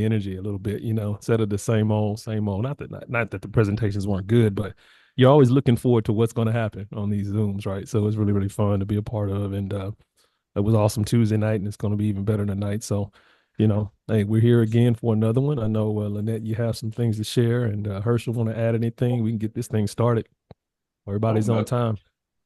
energy a little bit, instead of the same old, same old. Not that the presentations weren't good, but you're always looking forward to what's going to happen on these Zooms, right? So it's really, really fun to be a part of. And it was awesome Tuesday night, and it's going to be even better tonight. So, hey, we're here again for another one. I know, Lynette, you have some things to share, and Herschel want to add anything. We can get this thing started. Oh, Everybody's on no, time.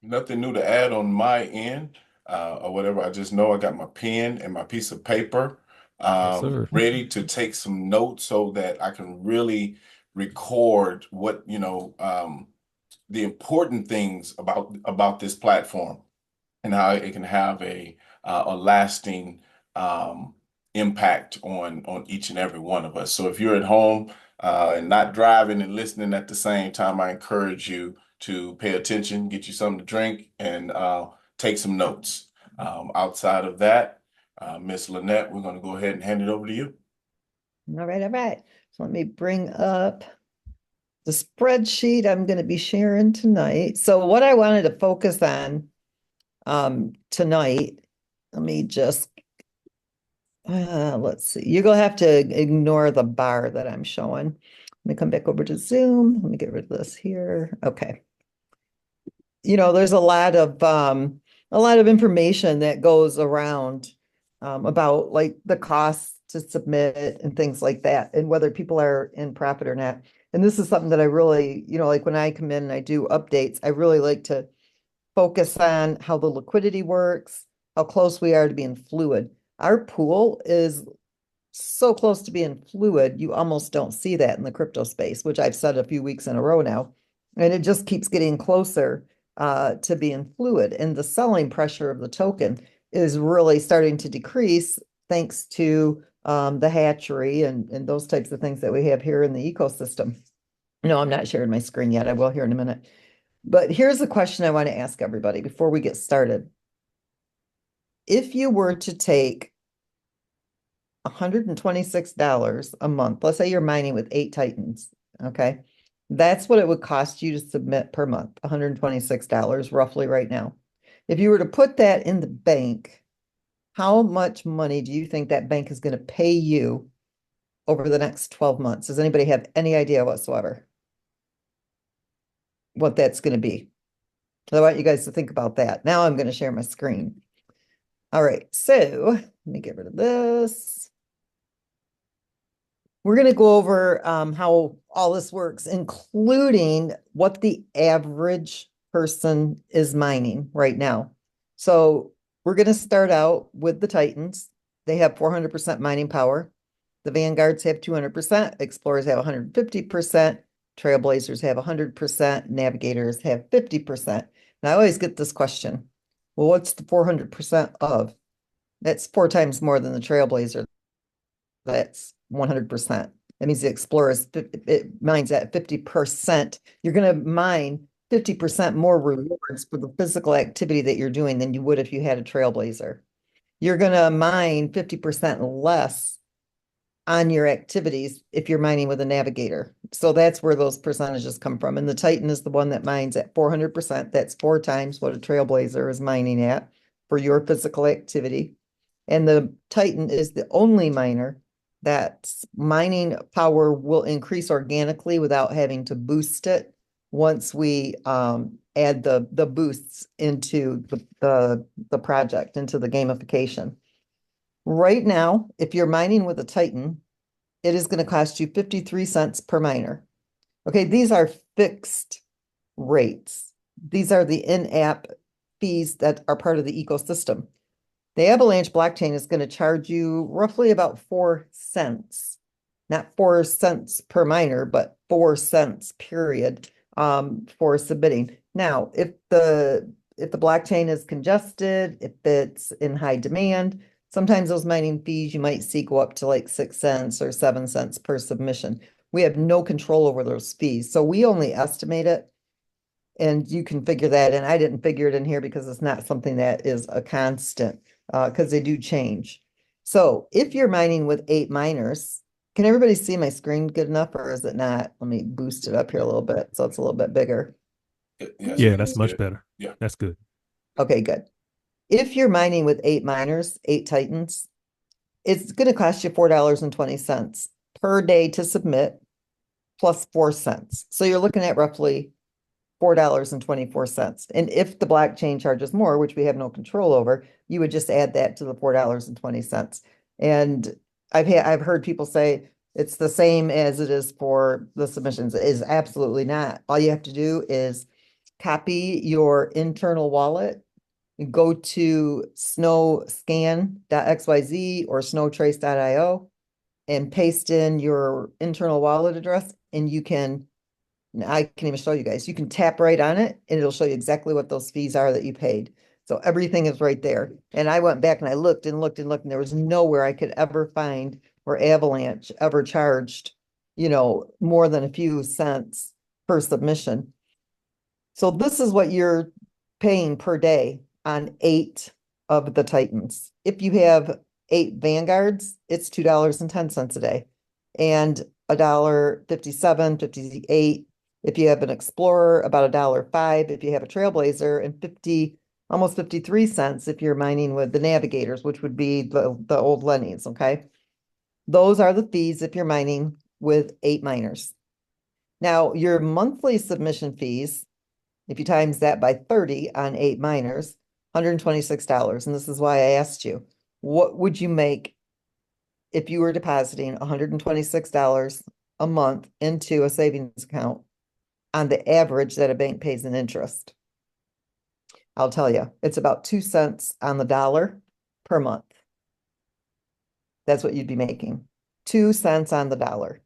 nothing new to add on my end, or whatever. I just know I got my pen and my piece of paper, Yes, sir. ready to take some notes so that I can really record what, the important things about this platform and how it can have a lasting impact on each and every one of us. So if you're at home and not driving and listening at the same time, I encourage you to pay attention, get you something to drink, and take some notes. Outside of that, Miss Lynette, we're going to go ahead and hand it over to you. All right, all right. So let me bring up the spreadsheet I'm going to be sharing tonight. So what I wanted to focus on tonight, let me just let's see. You're gonna have to ignore the bar that I'm showing. Let me come back over to Zoom. Let me get rid of this here. Okay. There's a lot of information that goes around about like the costs to submit and things like that, and whether people are in profit or not. And this is something that I really, like when I come in and I do updates, I really like to focus on how the liquidity works, how close we are to being fluid. Our pool is so close to being fluid, you almost don't see that in the crypto space, which I've said a few weeks in a row now. And it just keeps getting closer to being fluid. And the selling pressure of the token is really starting to decrease thanks to the hatchery and those types of things that we have here in the ecosystem. No, I'm not sharing my screen yet. I will here in a minute. But here's the question I want to ask everybody before we get started. If you were to take $126 a month, let's say you're mining with 8 Titans, okay? That's what it would cost you to submit per month, $126 roughly right now. If you were to put that in the bank, how much money do you think that bank is going to pay you over the next 12 months? Does anybody have any idea whatsoever what that's going to be? I want you guys to think about that. Now I'm going to share my screen. All right, so let me get rid of this. We're going to go over how all this works, including what the average person is mining right now. So we're going to start out with the Titans. They have 400% mining power. The Vanguards have 200%. Explorers have 150%. Trailblazers have 100%. Navigators have 50%. And I always get this question. Well, what's the 400% of? That's 4 times more than the Trailblazer. That's 100%. That means the Explorer it mines at 50%. You're going to mine 50% more rewards for the physical activity that you're doing than you would if you had a Trailblazer. You're going to mine 50% less on your activities if you're mining with a navigator. So that's where those percentages come from. And the Titan is the one that mines at 400%. That's 4 times what a Trailblazer is mining at for your physical activity. And the Titan is the only miner that mining power will increase organically without having to boost it once we add the boosts into the project, into the gamification. Right now, if you're mining with a Titan, it is going to cost you 53 cents per miner. Okay, these are fixed rates. These are the in-app fees that are part of the ecosystem. The Avalanche blockchain is going to charge you roughly about 4 cents, not 4 cents per miner, but 4 cents period for submitting. Now, if the blockchain is congested, if it's in high demand, sometimes those mining fees you might see go up to like 6 cents or 7 cents per submission. We have no control over those fees. So we only estimate it, and you can figure that in. I didn't figure it in here because it's not something that is a constant because they do change. So if you're mining with 8 miners, can everybody see my screen good enough or is it not? Let me boost it up here a little bit so it's a little bit bigger. Yes, Yeah, we can that's see much it. better. Yeah. That's good. Okay, good. If you're mining with 8 miners, 8 Titans, it's going to cost you $4.20 per day to submit plus 4 cents. So you're looking at roughly $4.24. And if the blockchain charges more, which we have no control over, you would just add that to the $4.20. And I've heard people say it's the same as it is for the submissions. It is absolutely not. All you have to do is copy your internal wallet, go to snowscan.xyz or snowtrace.io and paste in your internal wallet address, and you can, I can even show you guys, you can tap right on it and it'll show you exactly what those fees are that you paid. So everything is right there. And I went back and I looked and looked and looked, and there was nowhere I could ever find where Avalanche ever charged, more than a few cents per submission. So this is what you're paying per day on 8 of the Titans. If you have 8 Vanguards, it's $2.10 a day, and $1.57, 58. If you have an Explorer, about $1.05. If you have a Trailblazer, and almost 53 cents if you're mining with the Navigators, which would be the old Lennies. Okay, those are the fees if you're mining with 8 miners. Now, your monthly submission fees, if you times that by 30 on 8 miners, $126. And this is why I asked you, what would you make if you were depositing $126 a month into a savings account on the average that a bank pays in interest? I'll tell you, it's about 2 cents on the dollar per month. That's what you'd be making. 2 cents on the dollar.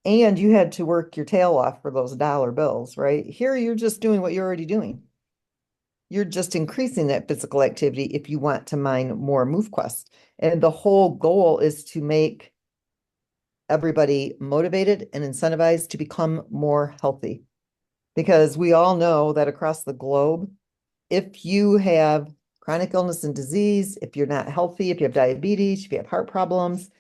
And you had to work your tail off for those dollar bills, right? Here, you're just doing what you're already doing. You're just increasing that physical activity if you want to mine more MoveQuest. And the whole goal is to make everybody motivated and incentivized to become more healthy. Because we all know that across the globe, if you have chronic illness and disease, if you're not healthy, if you have diabetes, if you have heart problems,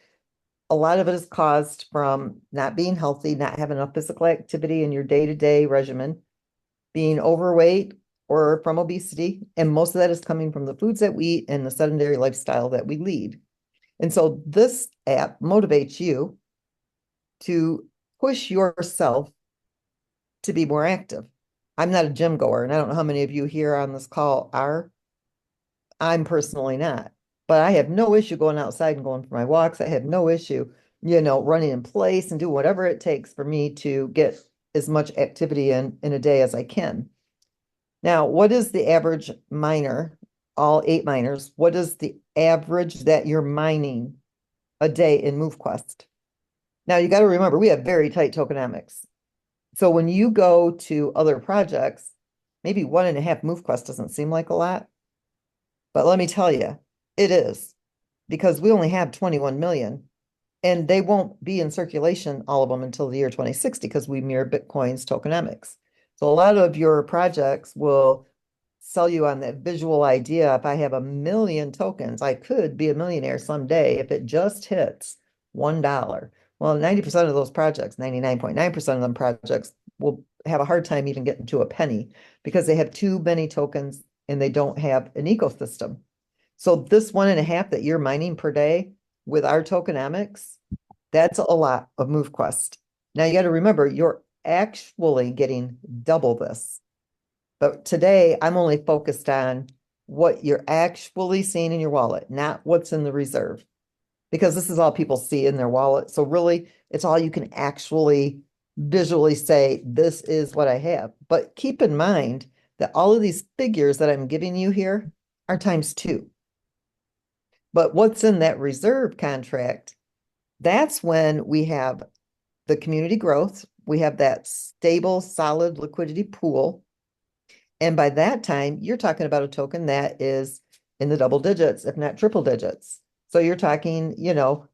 a lot of it is caused from not being healthy, not having enough physical activity in your day-to-day regimen, being overweight, or from obesity. And most of that is coming from the foods that we eat and the sedentary lifestyle that we lead. And so this app motivates you to push yourself to be more active. I'm not a gym goer, and I don't know how many of you here on this call are. I'm personally not, but I have no issue going outside and going for my walks. I have no issue, running in place and do whatever it takes for me to get as much activity in a day as I can. Now, what is the average miner, all 8 miners? What is the average that you're mining a day in MoveQuest? Now, you got to remember, we have very tight tokenomics. So when you go to other projects, maybe 1.5 MoveQuest doesn't seem like a lot. But let me tell you, it is, because we only have 21 million, and they won't be in circulation, all of them, until the year 2060, because we mirror Bitcoin's tokenomics. So a lot of your projects will sell you on that visual idea. If I have 1 million tokens, I could be a millionaire someday if it just hits $1. Well, 90% of those projects, 99.9% of them projects, will have a hard time even getting to a penny because they have too many tokens and they don't have an ecosystem. So this 1.5 that you're mining per day with our tokenomics, that's a lot of MoveQuest. Now you got to remember, you're actually getting double this. But today I'm only focused on what you're actually seeing in your wallet, not what's in the reserve, because this is all people see in their wallet. So really, it's all you can actually visually say, this is what I have. But keep in mind that all of these figures that I'm giving you here are ×2. But what's in that reserve contract, that's when we have the community growth. We have that stable, solid liquidity pool. And by that time, you're talking about a token that is in the double digits, if not triple digits. So you're talking, $50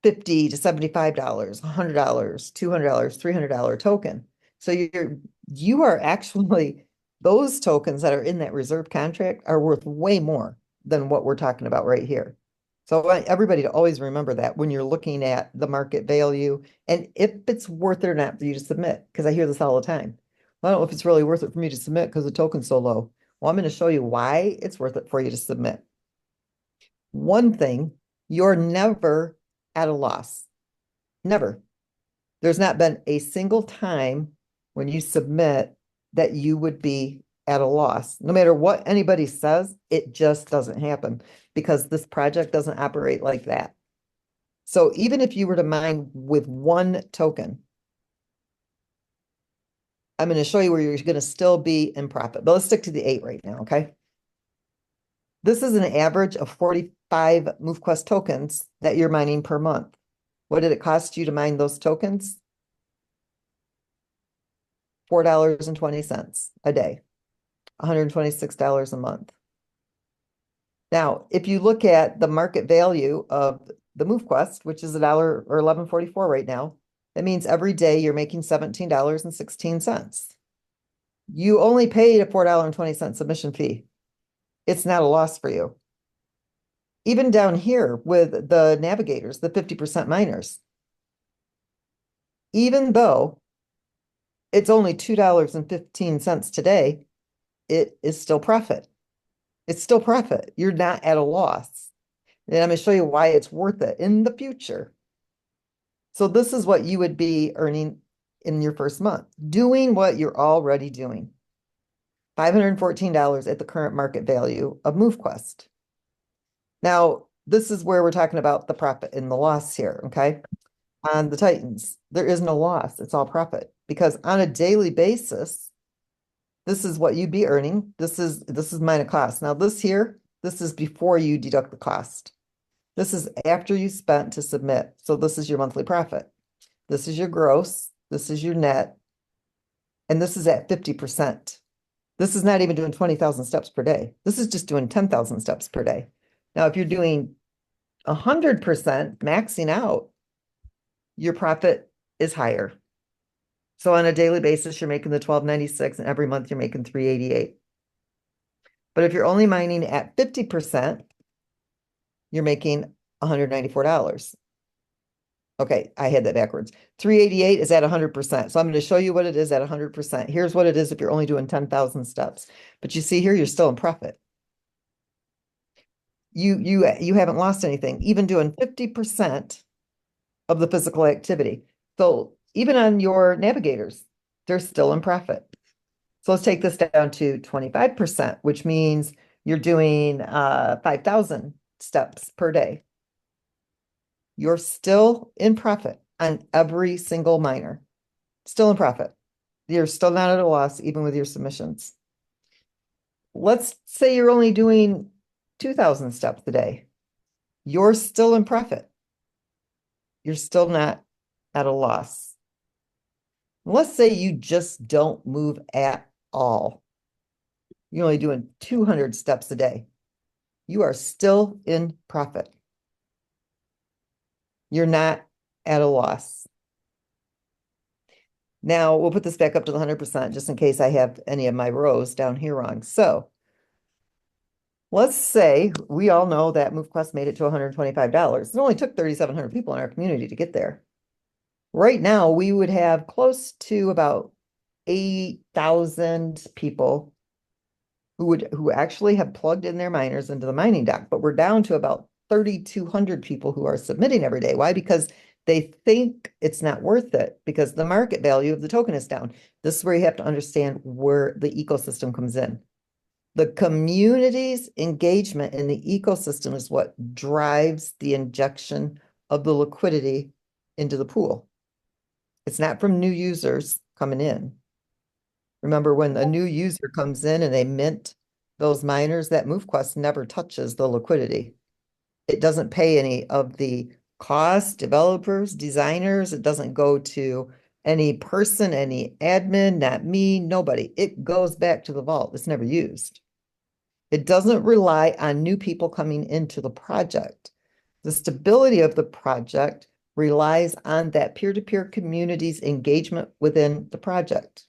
to $75, $100, $200, $300 token. So you are actually, those tokens that are in that reserve contract are worth way more than what we're talking about right here. So I want everybody to always remember that when you're looking at the market value and if it's worth it or not for you to submit, because I hear this all the time. Well, I don't know if it's really worth it for me to submit because the token's so low. Well, I'm going to show you why it's worth it for you to submit. one thing, you're never at a loss. Never. There's not been a single time when you submit that you would be at a loss. No matter what anybody says, it just doesn't happen because this project doesn't operate like that. So even if you were to mine with one token, I'm going to show you where you're going to still be in profit. But let's stick to the 8 right now, okay? This is an average of 45 MoveQuest tokens that you're mining per month. What did it cost you to mine those tokens? $4.20 a day, $126 a month. Now, if you look at the market value of the MoveQuest, which is $1 or $11.44 right now, that means every day you're making $17.16. You only paid a $4.20 submission fee. It's not a loss for you. Even down here with the navigators, the 50% miners, even though it's only $2.15 today, it is still profit. It's still profit. You're not at a loss. And I'm going to show you why it's worth it in the future. So this is what you would be earning in your first month, doing what you're already doing. $514 at the current market value of MoveQuest. Now, this is where we're talking about the profit and the loss here, okay? On the Titans, there is no loss. It's all profit because on a daily basis, this is what you'd be earning. This is minus cost. Now this here, this is before you deduct the cost. This is after you spent to submit. So this is your monthly profit. This is your gross. This is your net. And this is at 50%. This is not even doing 20,000 steps per day. This is just doing 10,000 steps per day. Now, if you're doing 100% maxing out, your profit is higher. So on a daily basis, you're making the $12.96, and every month you're making $3.88. But if you're only mining at 50%, you're making $194. Okay, I had that backwards. $3.88 is at 100%. So I'm going to show you what it is at 100%. Here's what it is if you're only doing 10,000 steps. But you see here, you're still in profit. You haven't lost anything, even doing 50% of the physical activity. So even on your navigators, they're still in profit. So let's take this down to 25%, which means you're doing 5,000 steps per day. You're still in profit on every single miner. Still in profit. You're still not at a loss, even with your submissions. Let's say you're only doing 2,000 steps a day. You're still in profit. You're still not at a loss. Let's say you just don't move at all. You're only doing 200 steps a day. You are still in profit. You're not at a loss. Now we'll put this back up to the 100% just in case I have any of my rows down here wrong. So let's say we all know that MoveQuest made it to $125. It only took 3,700 people in our community to get there. Right now, we would have close to about 8,000 people who actually have plugged in their miners into the mining dock, but we're down to about 3,200 people who are submitting every day. Why? Because they think it's not worth it because the market value of the token is down. This is where you have to understand where the ecosystem comes in. The community's engagement in the ecosystem is what drives the injection of the liquidity into the pool. It's not from new users coming in. Remember, when a new user comes in and they mint those miners, that MoveQuest never touches the liquidity. It doesn't pay any of the costs, developers, designers. It doesn't go to any person, any admin, not me, nobody. It goes back to the vault. It's never used. It doesn't rely on new people coming into the project. The stability of the project relies on that peer-to-peer community's engagement within the project.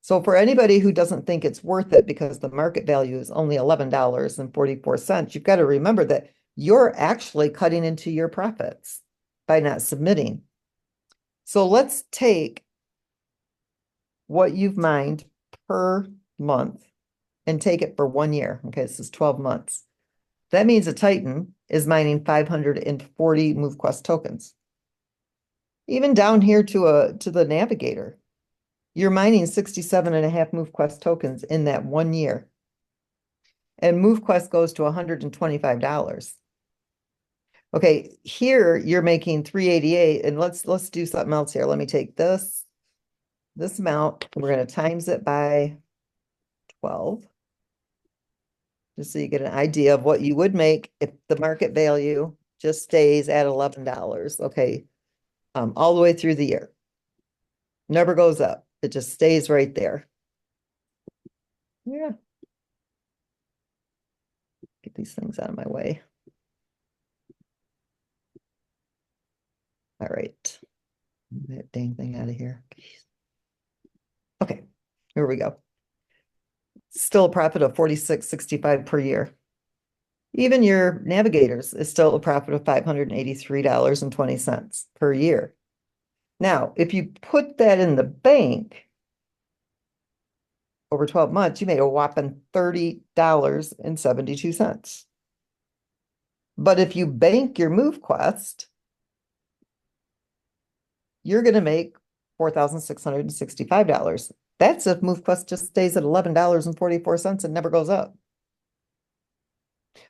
So for anybody who doesn't think it's worth it because the market value is only $11.44, you've got to remember that you're actually cutting into your profits by not submitting. So let's take what you've mined per month and take it for 1 year. Okay, this is 12 months. That means a Titan is mining 540 MoveQuest tokens. Even down here to the navigator, you're mining 67.5 MoveQuest tokens in that 1 year. And MoveQuest goes to $125. Okay, here you're making 388, and let's do something else here. Let me take this amount, and we're going to times it by 12, just so you get an idea of what you would make if the market value just stays at $11. Okay, all the way through the year. Never goes up. It just stays right there. Yeah. Get these things out of my way. All right. That dang thing out of here. Okay, here we go. Still a profit of $46.65 per year. Even your navigators is still a profit of $583.20 per year. Now, if you put that in the bank over 12 months, you made a whopping $30.72. But if you bank your MoveQuest, you're going to make $4,665. That's if MoveQuest just stays at $11.44 and never goes up.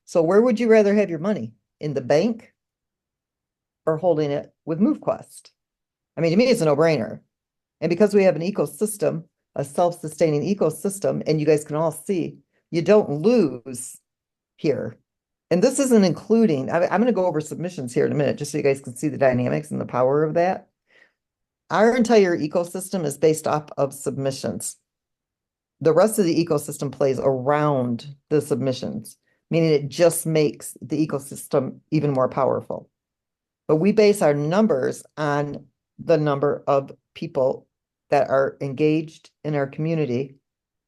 So where would you rather have your money? In the bank or holding it with MoveQuest? I mean, to me, it's a no-brainer. And because we have an ecosystem, a self-sustaining ecosystem, and you guys can all see, you don't lose here. And this isn't including, I'm going to go over submissions here in a minute, just so you guys can see the dynamics and the power of that. Our entire ecosystem is based off of submissions. The rest of the ecosystem plays around the submissions, meaning it just makes the ecosystem even more powerful. But we base our numbers on the number of people that are engaged in our community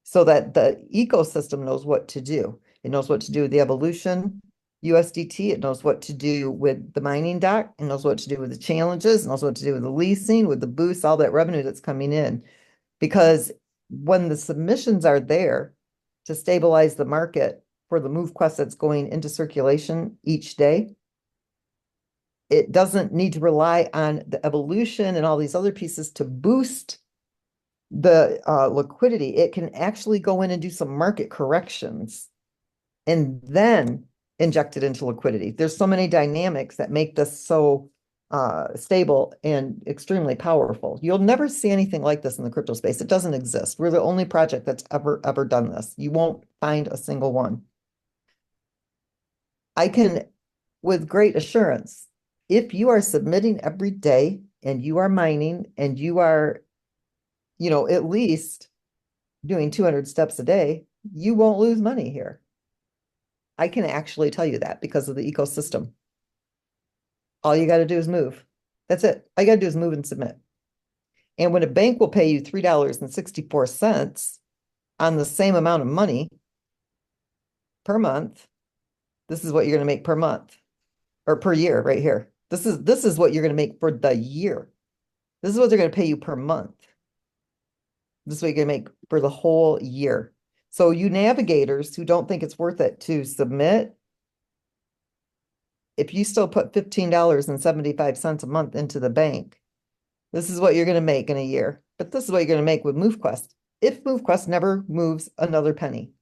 so that the ecosystem knows what to do. It knows what to do with the evolution, USDT. It knows what to do with the mining dock. It knows what to do with the challenges. It knows what to do with the leasing, with the boosts, all that revenue that's coming in. Because when the submissions are there to stabilize the market for the MoveQuest that's going into circulation each day, it doesn't need to rely on the evolution and all these other pieces to boost the liquidity. It can actually go in and do some market corrections and then inject it into liquidity. There's so many dynamics that make this so stable and extremely powerful. You'll never see anything like this in the crypto space. It doesn't exist. We're the only project that's ever done this. You won't find a single one. I can, with great assurance, if you are submitting every day and you are mining and you are, at least doing 200 steps a day, you won't lose money here. I can actually tell you that because of the ecosystem. All you got to do is move. That's it. All you got to do is move and submit. And when a bank will pay you $3.64 on the same amount of money per month, this is what you're going to make per month or per year right here. This is what you're going to make for the year. This is what they're going to pay you per month. This is what you're going to make for the whole year. So you navigators who don't think it's worth it to submit, if you still put $15.75 a month into the bank, this is what you're going to make in a year. But this is what you're going to make with MoveQuest. If MoveQuest never moves another penny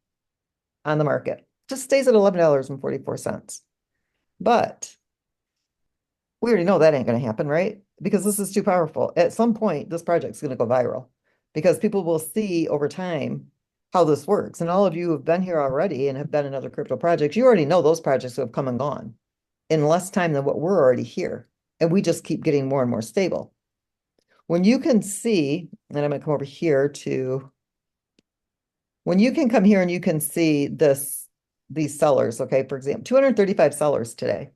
on the market, just stays at $11.44. But we already know that ain't going to happen, right? Because this is too powerful. At some point, this project's going to go viral because people will see over time how this works. And all of you who have been here already and have been in other crypto projects, you already know those projects who have come and gone in less time than what we're already here. And we just keep getting more and more stable. When you can see, and I'm going to come over here when you can come here and you can see these sellers, okay, for example, 235 sellers today,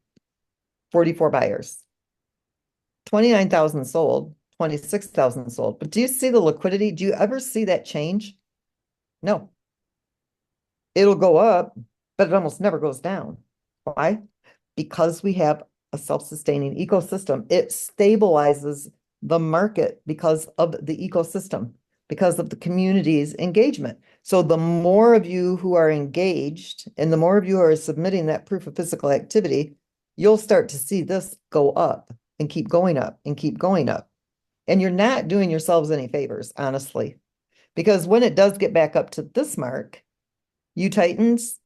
44 buyers, 29,000 sold, 26,000 sold. But do you see the liquidity? Do you ever see that change? No. It'll go up, but it almost never goes down. Why? Because we have a self-sustaining ecosystem. It stabilizes the market because of the ecosystem. because of the community's engagement. So the more of you who are engaged and the more of you who are submitting that proof of physical activity, you'll start to see this go up and keep going up and keep going up. And you're not doing yourselves any favors, honestly, because when it does get back up to this mark, you Titans,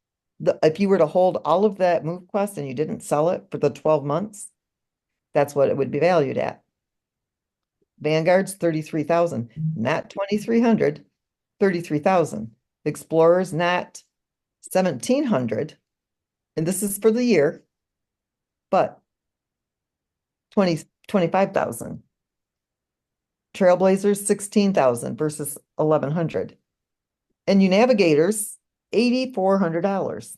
if you were to hold all of that MoveQuest and you didn't sell it for the 12 months, that's what it would be valued at. Vanguard's 33,000, not 2,300, 33,000. Explorers, not 1,700, and this is for the year, but 25,000. Trailblazers, 16,000 versus 1,100. And you Navigators, $8,400.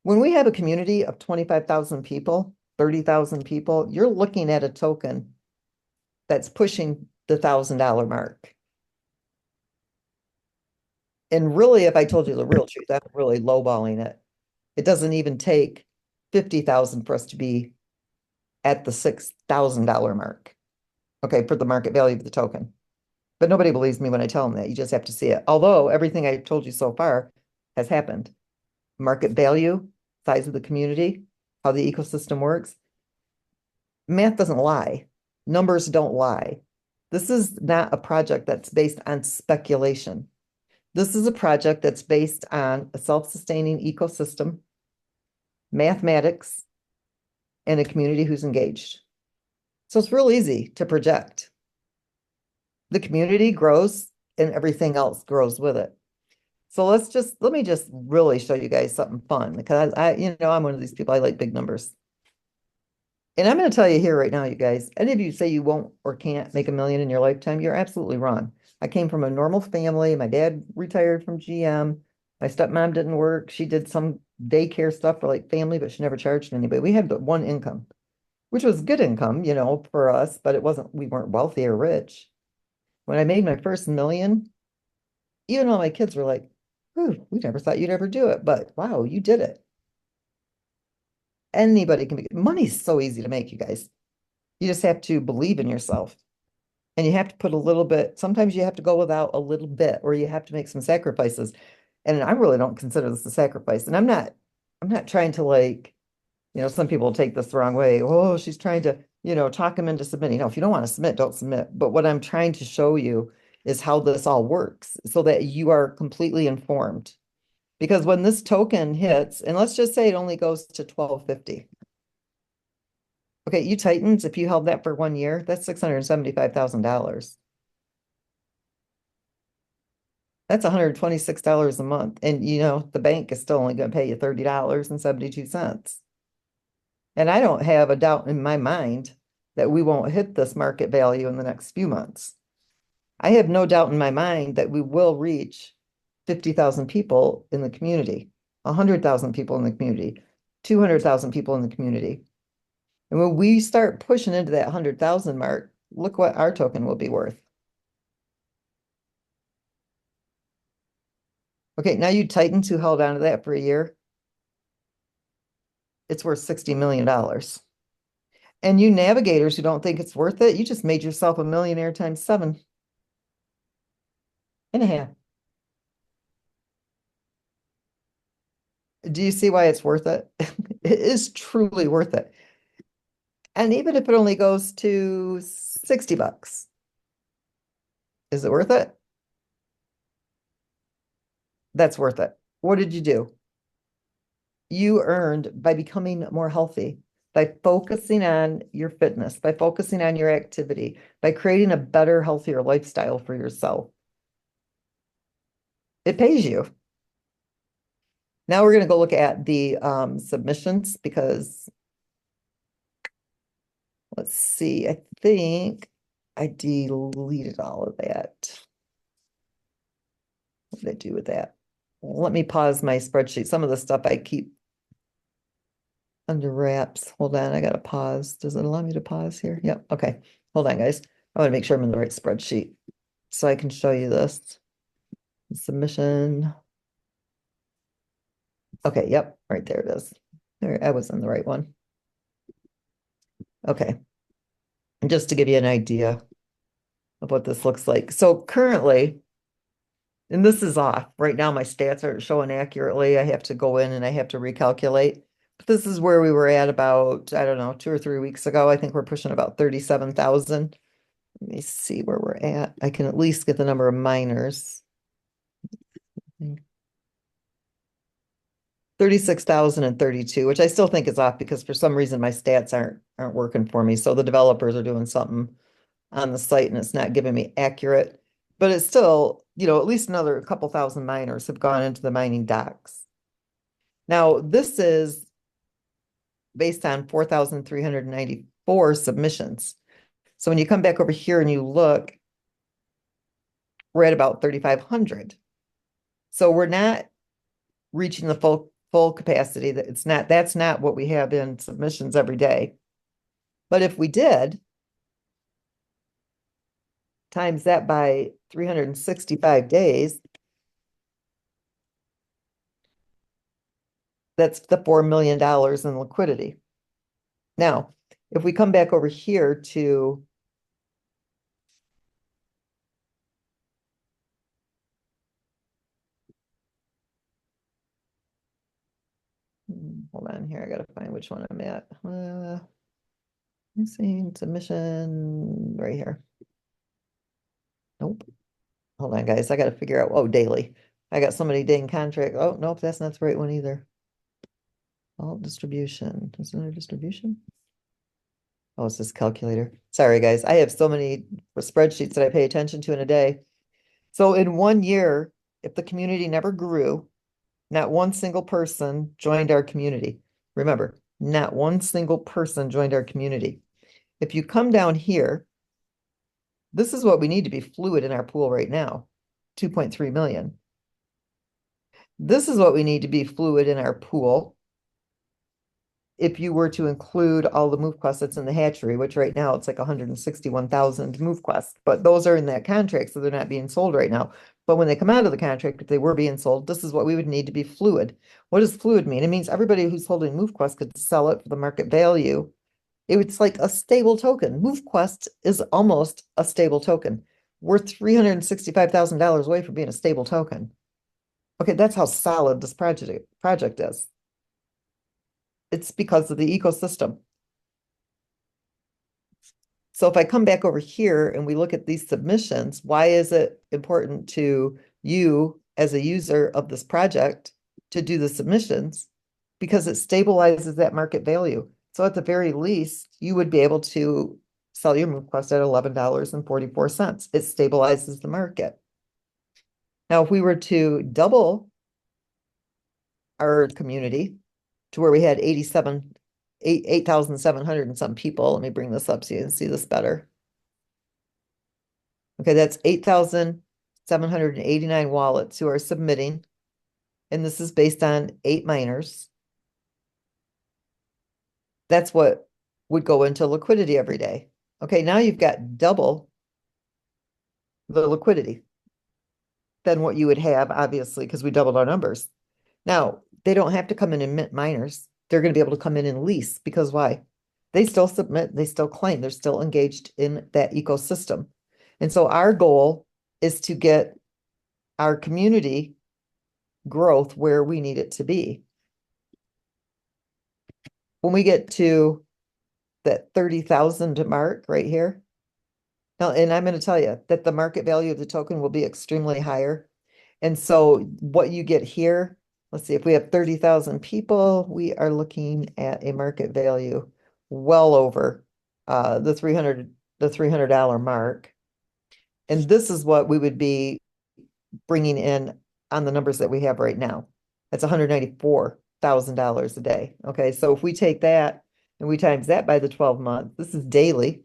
When we have a community of 25,000 people, 30,000 people, you're looking at a token that's pushing the $1,000 mark. And really, if I told you the real truth, I'm really lowballing it. It doesn't even take 50,000 for us to be at the $6,000 mark. Okay, for the market value of the token. But nobody believes me when I tell them that. You just have to see it. Although everything I've told you so far has happened. Market value, size of the community, how the ecosystem works. Math doesn't lie. Numbers don't lie. This is not a project that's based on speculation. This is a project that's based on a self-sustaining ecosystem, mathematics, and a community who's engaged. So it's real easy to project. The community grows and everything else grows with it. So let me just really show you guys something fun because I'm one of these people, I like big numbers. And I'm going to tell you here right now, you guys, any of you say you won't or can't make $1 million in your lifetime, you're absolutely wrong. I came from a normal family. My dad retired from GM. My stepmom didn't work. She did some daycare stuff for like family, but she never charged anybody. We had but one income, which was good income, for us, but we weren't wealthy or rich. When I made my first $1 million, even all my kids were like, "Ooh, we never thought you'd ever do it, but wow, you did it." Anybody can money's so easy to make, you guys. You just have to believe in yourself. And you have to put a little bit, sometimes you have to go without a little bit, or you have to make some sacrifices. And I really don't consider this a sacrifice. And I'm not trying to some people take this the wrong way. Oh, she's trying to, talk them into submitting. No, if you don't want to submit, don't submit. But what I'm trying to show you is how this all works so that you are completely informed. Because when this token hits, and let's just say it only goes to 1250. Okay, you Titans, if you held that for 1 year, that's $675,000. That's $126 a month. And the bank is still only going to pay you $30.72. And I don't have a doubt in my mind that we won't hit this market value in the next few months. I have no doubt in my mind that we will reach 50,000 people in the community, 100,000 people in the community, 200,000 people in the community. And when we start pushing into that 100,000 mark, look what our token will be worth. Okay, now you Titans who held on to that for a year, it's worth $60 million. And you navigators who don't think it's worth it, you just made yourself a millionaire times 7.5. Do you see why it's worth it? It is truly worth it. And even if it only goes to $60, is it worth it? That's worth it. What did you do? You earned by becoming more healthy, by focusing on your fitness, by focusing on your activity, by creating a better, healthier lifestyle for yourself. It pays you. Now we're going to go look at the submissions because let's see, I think I deleted all of that. What did I do with that? Let me pause my spreadsheet. Some of the stuff I keep under wraps. Hold on, I got to pause. Does it allow me to pause here? Yep. Okay. Hold on, guys. I want to make sure I'm in the right spreadsheet so I can show you this. Submission. Okay, yep, right there it is. There, I was in the right one. Okay. And just to give you an idea. of what this looks like. So currently, and this is off. Right now, my stats aren't showing accurately. I have to go in and I have to recalculate. But this is where we were at about, I don't know, 2 or 3 weeks ago. I think we're pushing about 37,000. Let me see where we're at. I can at least get the number of miners. 36,032, which I still think is off because for some reason my stats aren't working for me. So the developers are doing something on the site and it's not giving me accurate, but it's still, at least another couple thousand miners have gone into the mining docks. Now, this is based on 4,394 submissions. So when you come back over here and you look, we're at about 3,500. So we're not reaching the full capacity. That's not what we have in submissions every day. But if we did, times that by 365 days, that's the $4 million in liquidity. Now, if we come back over here to hold on here, I gotta find which one I'm at. Missing submission right here. Nope. Hold on, guys. I gotta figure out, oh, daily. I got so many dang contract. Oh, nope, that's not the right one either. Alt distribution. Is there a distribution? Oh, it's this calculator. Sorry, guys. I have so many spreadsheets that I pay attention to in a day. So in 1 year, if the community never grew, not one single person joined our community. Remember, not one single person joined our community. If you come down here, this is what we need to be fluid in our pool right now, 2.3 million. This is what we need to be fluid in our pool if you were to include all the MoveQuest that's in the hatchery, which right now it's like 161,000 MoveQuest, but those are in that contract, so they're not being sold right now. But when they come out of the contract, if they were being sold, this is what we would need to be fluid. What does fluid mean? It means everybody who's holding MoveQuest could sell it for the market value. It's like a stable token. MoveQuest is almost a stable token. We're $365,000 away from being a stable token. Okay, that's how solid this project is. It's because of the ecosystem. So if I come back over here and we look at these submissions, why is it important to you as a user of this project to do the submissions? Because it stabilizes that market value. So at the very least, you would be able to sell your MoveQuest at $11.44. It stabilizes the market. Now, if we were to double our community to where we had 8,700 and some people, let me bring this up so you can see this better. Okay, that's 8,789 wallets who are submitting. And this is based on 8 miners. That's what would go into liquidity every day. Okay, now you've got double the liquidity than what you would have, obviously, because we doubled our numbers. Now, they don't have to come in and mint miners. They're going to be able to come in and lease because why? They still submit, they still claim, they're still engaged in that ecosystem. And so our goal is to get our community growth where we need it to be. When we get to that 30,000 mark right here, now, and I'm going to tell you that the market value of the token will be extremely higher. And so what you get here, let's see, if we have 30,000 people, we are looking at a market value well over the $300 mark. And this is what we would be bringing in on the numbers that we have right now. That's $194,000 a day. Okay, so if we take that and we times that by the 12 months, this is daily,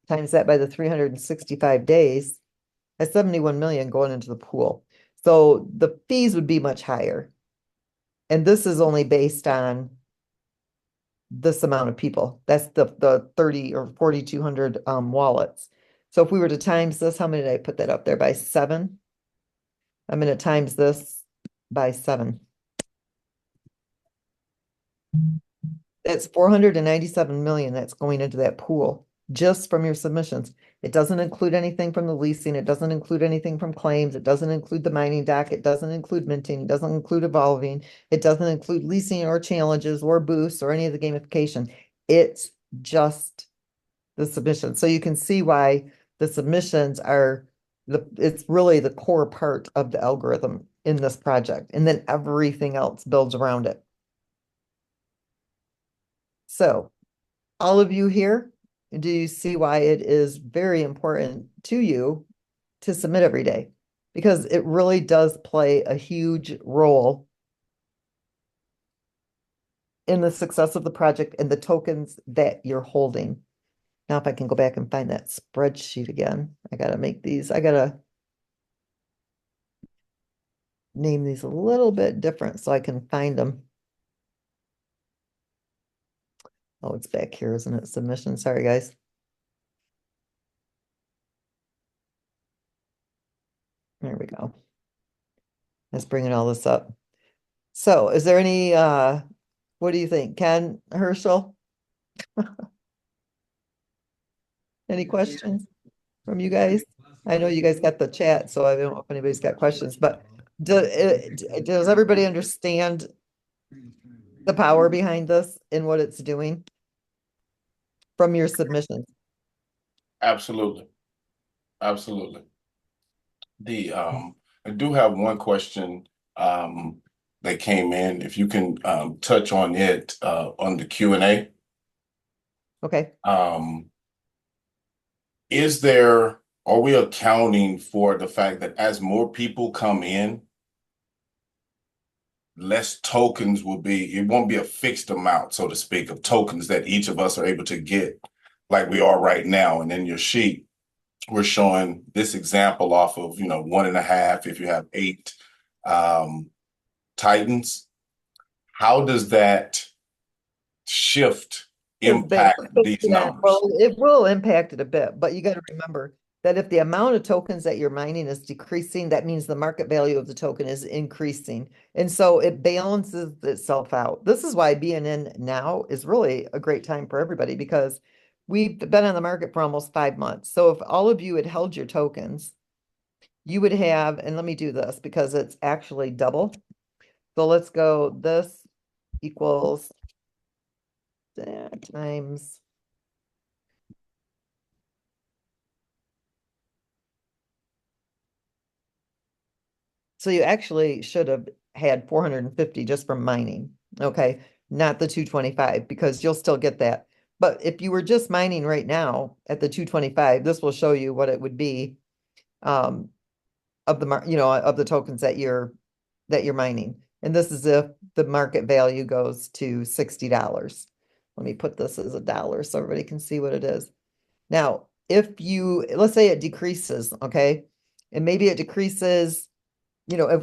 times that by the 365 days, that's 71 million going into the pool. So the fees would be much higher. And this is only based on this amount of people. That's the 30 or 4,200 wallets. So if we were to times this, how many did I put that up there by 7? I'm going to times this by 7. That's 497 million that's going into that pool. just from your submissions. It doesn't include anything from the leasing. It doesn't include anything from claims. It doesn't include the mining doc. It doesn't include minting. It doesn't include evolving. It doesn't include leasing or challenges or boosts or any of the gamification. It's just the submissions. So you can see why the submissions are it's really the core part of the algorithm in this project. And then everything else builds around it. So all of you here, do you see why it is very important to you to submit every day? Because it really does play a huge role in the success of the project and the tokens that you're holding. Now, if I can go back and find that spreadsheet again, I gotta name these a little bit different so I can find them. Oh, it's back here, isn't it? Submission. Sorry, guys. There we go. Let's bring all this up. So is there any, what do you think? Ken, Herschel? Any questions from you guys? I know you guys got the chat, so I don't know if anybody's got questions, but does everybody understand the power behind this and what it's doing from your submissions? Absolutely. Absolutely. I do have one question that came in. If you can touch on it on the Q&A. Okay. Are we accounting for the fact that as more people come in, less tokens it won't be a fixed amount, so to speak, of tokens that each of us are able to get like we are right now. And in your sheet, we're showing this example off of, 1.5, if you have 8 Titans. How does that shift impact these numbers? Well, it will impact it a bit, but you got to remember that if the amount of tokens that you're mining is decreasing, that means the market value of the token is increasing. And so it balances itself out. This is why being in now is really a great time for everybody because we've been on the market for almost 5 months. So if all of you had held your tokens, you would have, and let me do this because it's actually double. So let's go, this equals times. So you actually should have had 450 just from mining, okay? Not the 225 because you'll still get that. But if you were just mining right now at the 225, this will show you what it would be of the tokens that you're mining. And this is if the market value goes to $60. Let me put this as $1 so everybody can see what it is. Now, let's say it decreases, okay? And maybe it decreases,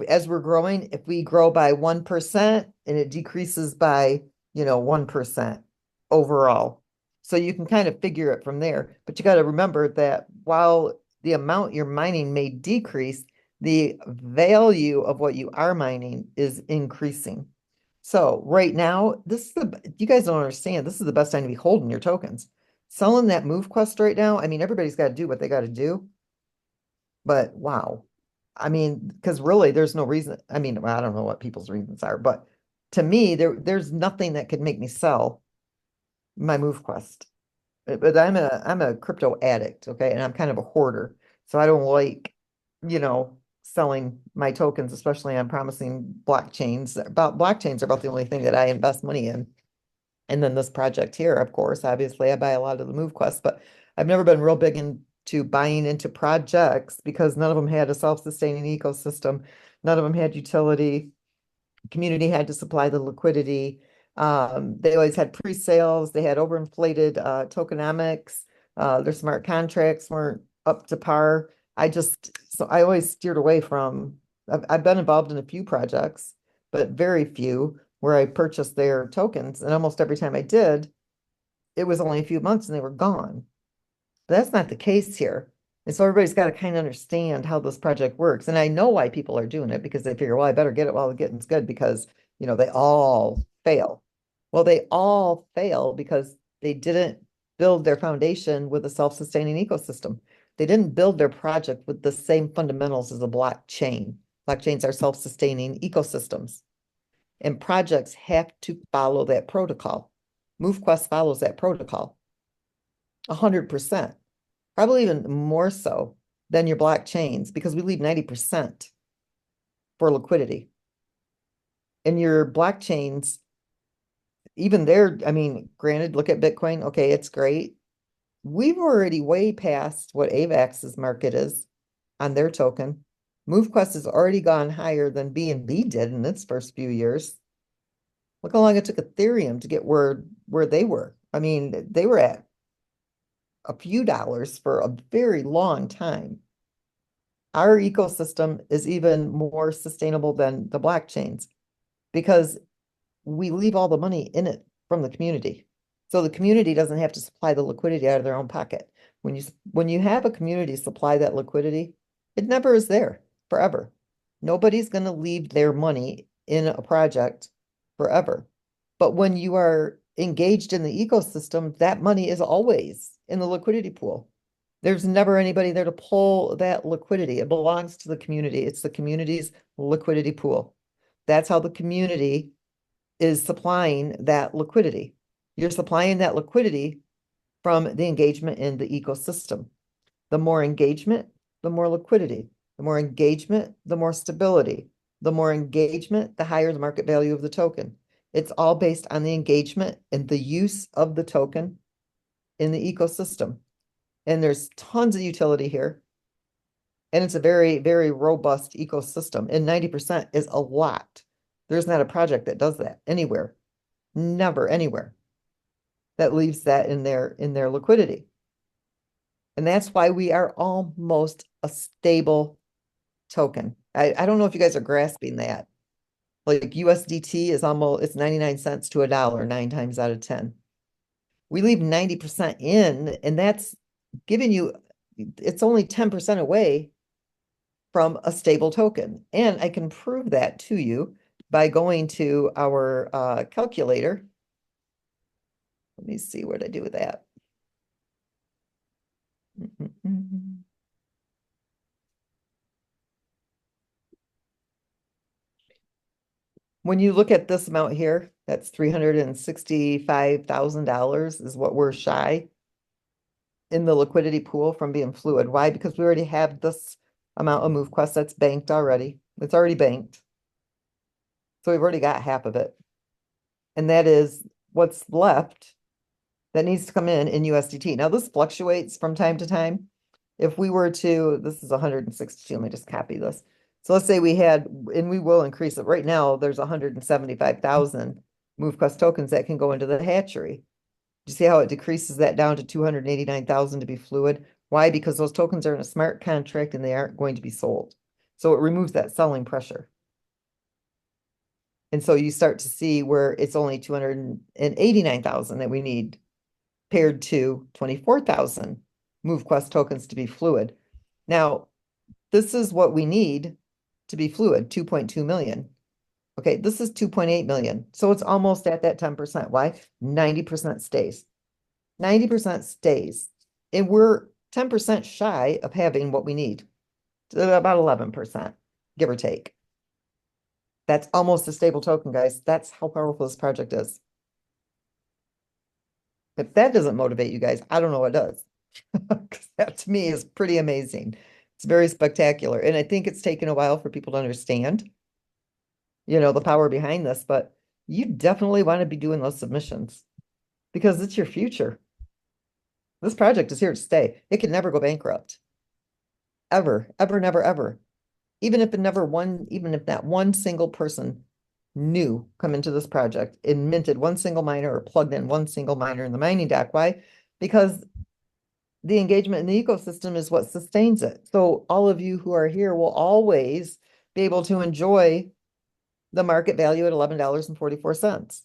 as we're growing, if we grow by 1% and it decreases by, 1% overall. So you can kind of figure it from there. But you got to remember that while the amount you're mining may decrease, the value of what you are mining is increasing. So right now, you guys don't understand, this is the best time to be holding your tokens. Selling that MoveQuest right now, I mean, everybody's got to do what they got to do. But wow. I mean, because really there's no reason. I mean, I don't know what people's reasons are, but to me, there's nothing that could make me sell my MoveQuest. But I'm a crypto addict, okay? And I'm kind of a hoarder. So I don't like, selling my tokens, especially on promising blockchains. Blockchains are about the only thing that I invest money in. And then this project here, of course, obviously I buy a lot of the MoveQuest, but I've never been real big into buying into projects because none of them had a self-sustaining ecosystem. None of them had utility. Community had to supply the liquidity. They always had pre-sales. They had overinflated tokenomics. Their smart contracts weren't up to par. So I always steered away from, I've been involved in a few projects, but very few where I purchased their tokens. And almost every time I did, it was only a few months and they were gone. But that's not the case here. And so everybody's got to kind of understand how this project works. And I know why people are doing it because they figure, well, I better get it while the getting's good because, they all fail. Well, they all fail because they didn't build their foundation with a self-sustaining ecosystem. They didn't build their project with the same fundamentals as a blockchain. Blockchains are self-sustaining ecosystems, and projects have to follow that protocol. MoveQuest follows that protocol 100%, probably even more so than your blockchains, because we leave 90% for liquidity. And your blockchains, even there, I mean, granted, look at Bitcoin. Okay, it's great. We've already way past what AVAX's market is on their token. MoveQuest has already gone higher than BNB did in its first few years. Look how long it took Ethereum to get where they were. I mean, they were at a few dollars for a very long time. Our ecosystem is even more sustainable than the blockchains because we leave all the money in it from the community. So the community doesn't have to supply the liquidity out of their own pocket. When you have a community supply that liquidity, it never is there forever. Nobody's going to leave their money in a project forever. But when you are engaged in the ecosystem, that money is always in the liquidity pool. There's never anybody there to pull that liquidity. It belongs to the community. It's the community's liquidity pool. That's how the community is supplying that liquidity. You're supplying that liquidity from the engagement in the ecosystem. The more engagement, the more liquidity. The more engagement, the more stability. The more engagement, the higher the market value of the token. It's all based on the engagement and the use of the token in the ecosystem. And there's tons of utility here. And it's a very, very robust ecosystem. And 90% is a lot. There's not a project that does that anywhere. Never anywhere that leaves that in their liquidity. And that's why we are almost a stable token. I don't know if you guys are grasping that. Like USDT is almost, it's 99 cents to $1, 9 times out of 10. We leave 90% in, and that's giving you, it's only 10% away from a stable token. And I can prove that to you by going to our calculator. Let me see what I do with that. When you look at this amount here, that's $365,000 is what we're shy in the liquidity pool from being fluid. Why? Because we already have this amount of MoveQuest that's banked already. It's already banked. So we've already got half of it. And that is what's left that needs to come in USDT. Now this fluctuates from time to time. If we were to, this is 162, let me just copy this. So let's say we had, and we will increase it. Right now, there's 175,000 MoveQuest tokens that can go into the hatchery. You see how it decreases that down to 289,000 to be fluid? Why? Because those tokens are in a smart contract and they aren't going to be sold. So it removes that selling pressure. And so you start to see where it's only 289,000 that we need paired to 24,000 MoveQuest tokens to be fluid. Now, this is what we need to be fluid, 2.2 million. Okay, this is 2.8 million. So it's almost at that 10%. Why? 90% stays. 90% stays. And we're 10% shy of having what we need. About 11%, give or take. That's almost a stable token, guys. That's how powerful this project is. If that doesn't motivate you guys, I don't know what does. That to me is pretty amazing. It's very spectacular. And I think it's taken a while for people to understand, the power behind this, but you definitely want to be doing those submissions because it's your future. This project is here to stay. It can never go bankrupt. Ever, ever, never, ever. Even if not one single person new come into this project and minted one single miner or plugged in one single miner in the mining dock. Why? Because the engagement in the ecosystem is what sustains it. So all of you who are here will always be able to enjoy the market value at $11.44.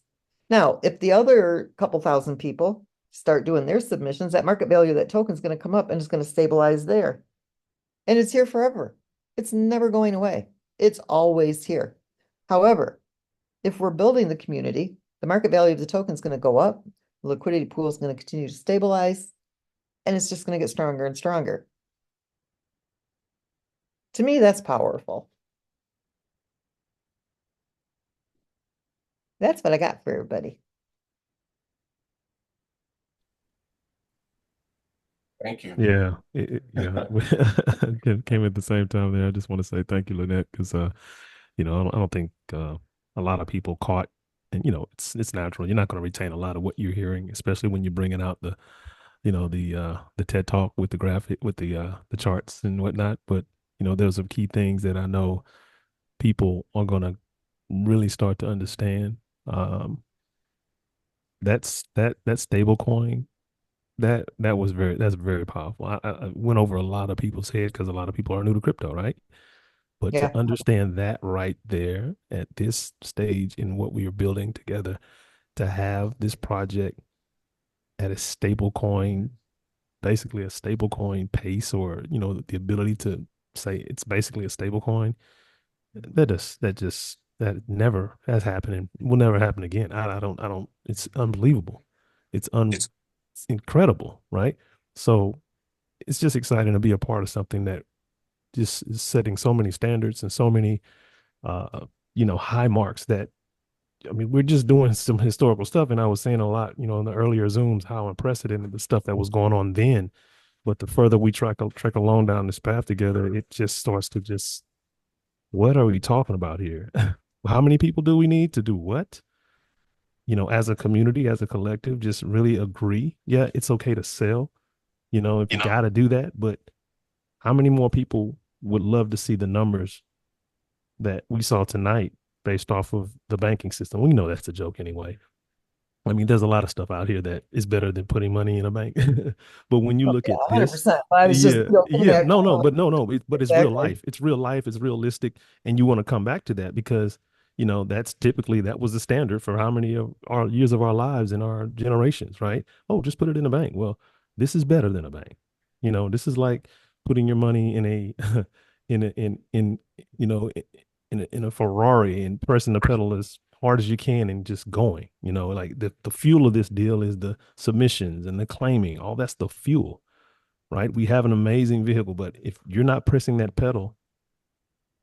Now, if the other couple thousand people start doing their submissions, that market value of that token is going to come up and it's going to stabilize there. And it's here forever. It's never going away. It's always here. However, if we're building the community, the market value of the token is going to go up. The liquidity pool is going to continue to stabilize, and it's just going to get stronger and stronger. To me, that's powerful. That's what I got for everybody. Thank you. Yeah, yeah. Came at the same time there. I just want to say thank you, Lynette, because I don't think a lot of people caught, and it's natural. You're not going to retain a lot of what you're hearing, especially when you're bringing out the TED Talk with the graphic, with the charts and whatnot. But there's some key things that I know people are going to really start to understand. That stable coin that's very powerful. I went over a lot of people's head because a lot of people are new to crypto, right? But to Yeah. understand that right there at this stage in what we are building together, to have this project at a stable coin, basically a stable coin pace, or the ability to say it's basically a stable coin, that never has happened and will never happen again. I don't. It's unbelievable. It's incredible, right? So it's just exciting to be a part of something that just is setting so many standards and so many high marks that, I mean, we're just doing some historical stuff. And I was saying a lot, in the earlier Zooms, how unprecedented the stuff that was going on then. But the further we trek along down this path together, it just starts to just, what are we talking about here? How many people do we need to do what? As a community, as a collective, just really agree. Yeah, it's okay to sell, if you got to do that. But how many more people would love to see the numbers that we saw tonight based off of the banking system? We know that's a joke anyway. I mean, there's a lot of stuff out here that is better than putting money in a bank. But when you Oh, look yeah, at this, 100%. I was just yeah, joking yeah, there. no, but it's real Exactly. life. It's real life. It's realistic, and you want to come back to that because that was the standard for how many of our years of our lives and our generations, right? Oh, just put it in a bank. Well, this is better than a bank. This is like putting your money in a in you know in a Ferrari and pressing the pedal as hard as you can and just going. Like the fuel of this deal is the submissions and the claiming. All that's the fuel, right? We have an amazing vehicle, but if you're not pressing that pedal,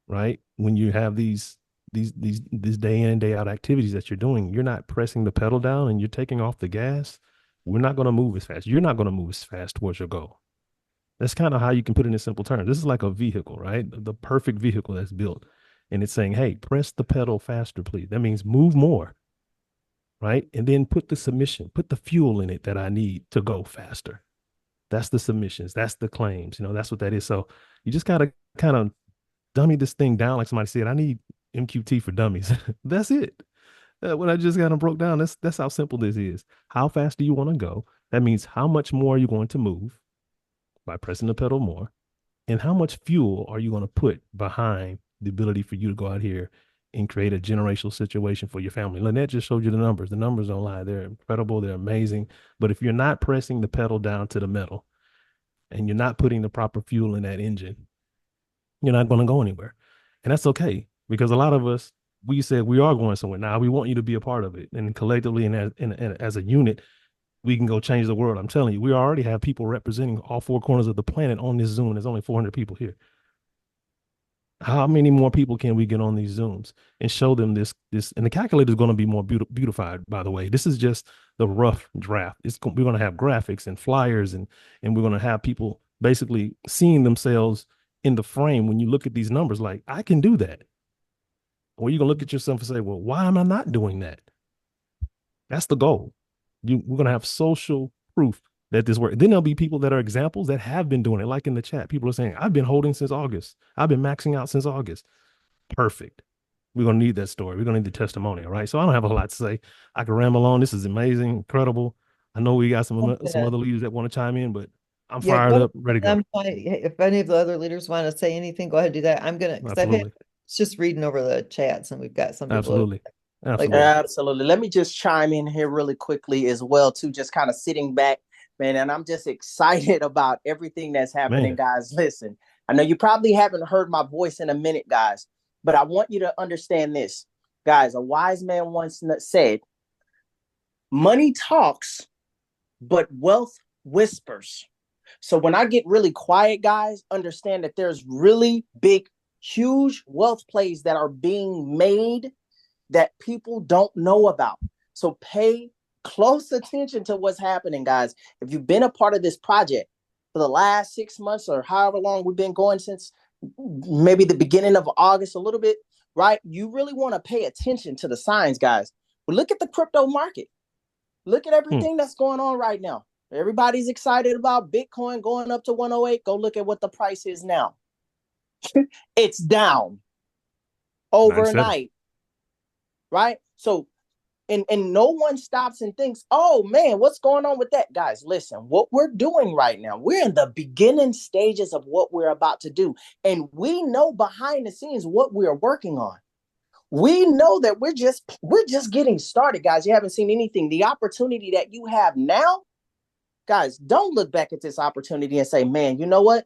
right, when you have these day in and day out activities that you're doing, you're not pressing the pedal down and you're taking off the gas, we're not going to move as fast. You're not going to move as fast towards your goal. That's kind of how you can put it in simple terms. This is like a vehicle, right? The perfect vehicle that's built. And it's saying, hey, press the pedal faster, please. That means move more, right? And then put the submission, put the fuel in it that I need to go faster. That's the submissions. That's the claims. That's what that is. So you just got to kind of dummy this thing down. Like somebody said, I need MQT for dummies. That's it. What I just kind of broke down, that's how simple this is. How fast do you want to go? That means how much more are you going to move by pressing the pedal more? And how much fuel are you going to put behind the ability for you to go out here and create a generational situation for your family? Lynette just showed you the numbers. The numbers don't lie. They're incredible. They're amazing. But if you're not pressing the pedal down to the metal and you're not putting the proper fuel in that engine, you're not going to go anywhere. And that's okay because a lot of us, we said we are going somewhere. Now we want you to be a part of it. And collectively and as a unit, we can go change the world. I'm telling you, we already have people representing all four corners of the planet on this Zoom. There's only 400 people here. How many more people can we get on these Zooms and show them this? And the calculator is going to be more beautified, by the way. This is just the rough draft. We're going to have graphics and flyers, and we're going to have people basically seeing themselves in the frame when you look at these numbers. Like, I can do that. Or you're going to look at yourself and say, well, why am I not doing that? That's the goal. We're going to have social proof that this works. Then there'll be people that are examples that have been doing it. Like in the chat, people are saying, I've been holding since August. I've been maxing out since August. Perfect. We're going to need that story. We're going to need the testimonial, right? So I don't have a lot to say. I can ramble on. This is amazing, incredible. I know we got some other leaders that want to chime in, but I'm Yeah, fired up, ready to go. if any of the other leaders want to say anything, go ahead and do that. I'm gonna, because Absolutely. it's just reading over the chats and we've got some people Absolutely. like, Absolutely. Let me just chime in here really quickly as well, too, just kind of sitting back, man. And I'm just excited about everything that's happening, guys. Listen, I know you probably haven't heard my voice in a minute, guys, but I want you to understand this, guys. A wise man once said, money talks, but wealth whispers. So when I get really quiet, guys, understand that there's really big, huge wealth plays that are being made that people don't know about. So pay close attention to what's happening, guys. If you've been a part of this project for the last 6 months or however long we've been going, since maybe the beginning of August, a little bit, right? You really want to pay attention to the signs, guys. But look at the crypto market. Look at everything that's going on right now. Everybody's excited about Bitcoin going up to 108. Go look at what the price is now. It's down overnight, right? So, and no one stops and thinks, oh man, what's going on with that? Guys, listen, what we're doing right now, we're in the beginning stages of what we're about to do. And we know behind the scenes what we're working on. We know that we're just getting started, guys. You haven't seen anything. The opportunity that you have now, guys, don't look back at this opportunity and say, man, you know what?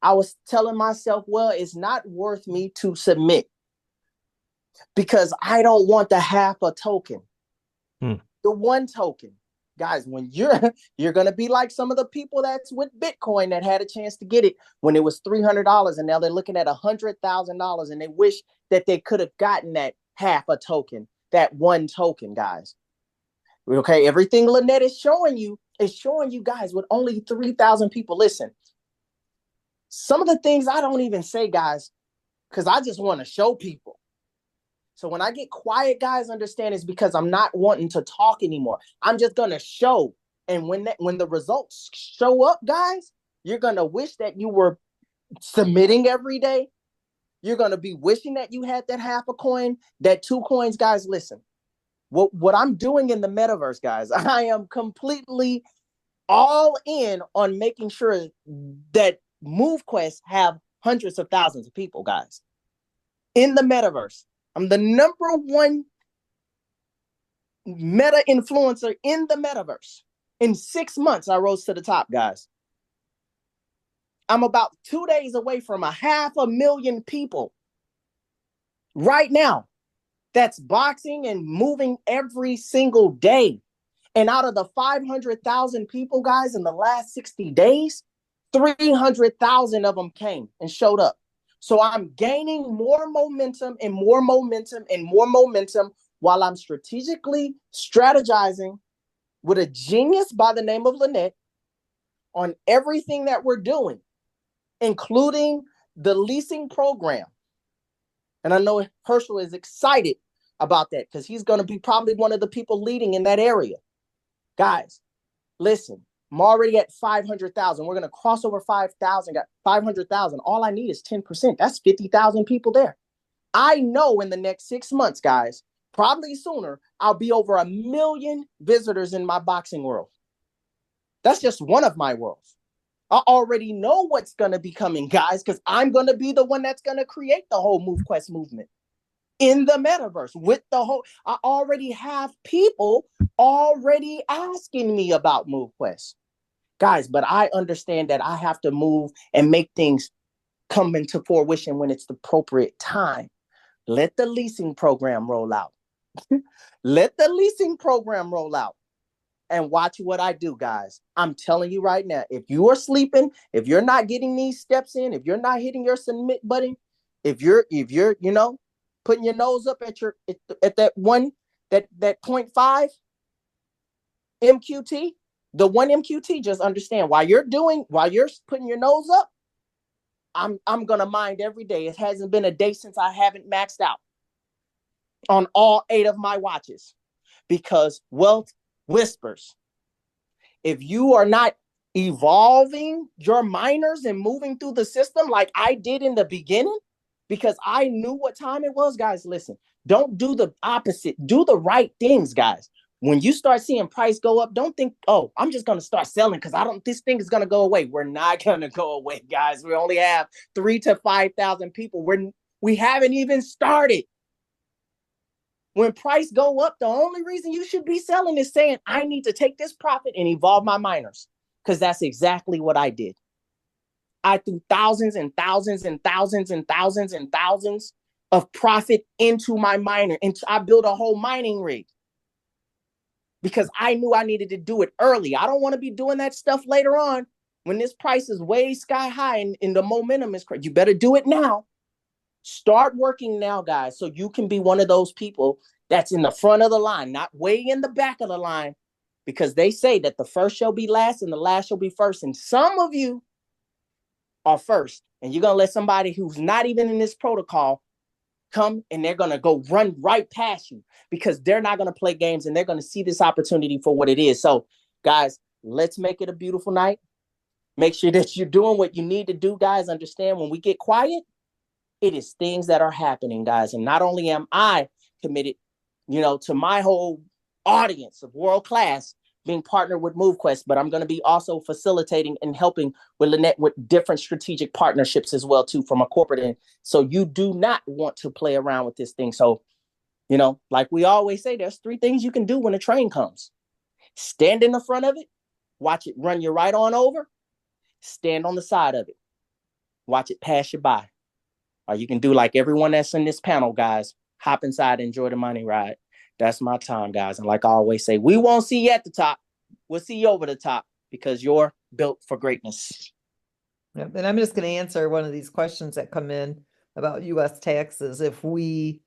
I was telling myself, well, it's not worth me to submit because I don't want the half a token, the one token. Guys, when you're going to be like some of the people that's with Bitcoin that had a chance to get it when it was $300 and now they're looking at $100,000 and they wish that they could have gotten that half a token, that one token, guys. Okay, everything Lynette is showing you guys with only 3,000 people. Listen, some of the things I don't even say, guys, because I just want to show people. So when I get quiet, guys, understand it's because I'm not wanting to talk anymore. I'm just going to show. And when the results show up, guys, you're going to wish that you were submitting every day. You're going to be wishing that you had that half a coin, that 2 coins, guys. Listen, what I'm doing in the metaverse, guys, I am completely all in on making sure that MoveQuest have hundreds of thousands of people, guys, in the metaverse. I'm the #1 meta influencer in the metaverse. In 6 months, I rose to the top, guys. I'm about 2 days away from 500,000 people right now that's boxing and moving every single day. And out of the 500,000 people, guys, in the last 60 days, 300,000 of them came and showed up. So I'm gaining more momentum and more momentum and more momentum while I'm strategically strategizing with a genius by the name of Lynette on everything that we're doing, including the leasing program. And I know Herschel is excited about that because he's going to be probably one of the people leading in that area. Guys, listen, I'm already at 500,000. We're going to cross over 5,000, got 500,000. All I need is 10%. That's 50,000 people there. I know in the next 6 months, guys, probably sooner, I'll be over 1 million visitors in my boxing world. That's just one of my worlds. I already know what's going to be coming, guys, because I'm going to be the one that's going to create the whole MoveQuest movement in the metaverse with the whole. I already have people already asking me about MoveQuest. Guys, but I understand that I have to move and make things come into fruition when it's the appropriate time. Let the leasing program roll out. Let the leasing program roll out. And watch what I do, guys. I'm telling you right now, if you are sleeping, if you're not getting these steps in, if you're not hitting your submit button, if you're putting your nose up at that 0.5 MQT, the 1 MQT, just understand while you're putting your nose up, I'm gonna mind every day. It hasn't been a day since I haven't maxed out on all 8 of my watches because wealth whispers. If you are not evolving your miners and moving through the system like I did in the beginning, because I knew what time it was, guys, listen, don't do the opposite. Do the right things, guys. When you start seeing price go up, don't think, oh, I'm just going to start selling because this thing is going to go away. We're not going to go away, guys. We only have 3,000 to 5,000 people. We haven't even started. When price go up, the only reason you should be selling is saying, I need to take this profit and evolve my miners, because that's exactly what I did. I threw thousands and thousands and thousands and thousands and thousands of profit into my miner. And I built a whole mining rig. because I knew I needed to do it early. I don't want to be doing that stuff later on when this price is way sky high and the momentum is crazy. You better do it now. Start working now, guys, so you can be one of those people that's in the front of the line, not way in the back of the line, because they say that the first shall be last and the last shall be first. And some of you are first, and you're going to let somebody who's not even in this protocol come and they're going to go run right past you because they're not going to play games and they're going to see this opportunity for what it is. So, guys, let's make it a beautiful night. Make sure that you're doing what you need to do, guys. Understand when we get quiet, it is things that are happening, guys. And not only am I committed, to my whole audience of world class being partnered with MoveQuest, but I'm going to be also facilitating and helping with Lynette with different strategic partnerships as well, too, from a corporate end. So you do not want to play around with this thing. So, like we always say, there's 3 things you can do when a train comes. Stand in the front of it, watch it run you right on over, stand on the side of it, watch it pass you by. Or you can do like everyone that's in this panel, guys, hop inside, enjoy the money ride. That's my time, guys. And like I always say, we won't see you at the top. We'll see you over the top because you're built for greatness. Yep. And I'm just going to answer one of these questions that come in about U.S. taxes. If we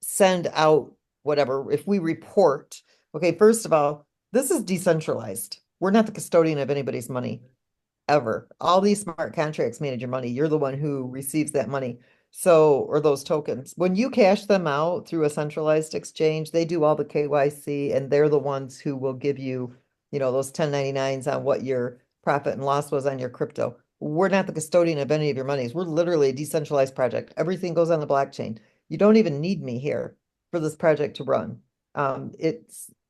send out whatever, if we report, okay, first of all, this is decentralized. We're not the custodian of anybody's money ever. All these smart contracts manage your money. You're the one who receives that money. So, or those tokens, when you cash them out through a centralized exchange, they do all the KYC and they're the ones who will give you, those 1099s on what your profit and loss was on your crypto. We're not the custodian of any of your monies. We're literally a decentralized project. Everything goes on the blockchain. You don't even need me here for this project to run.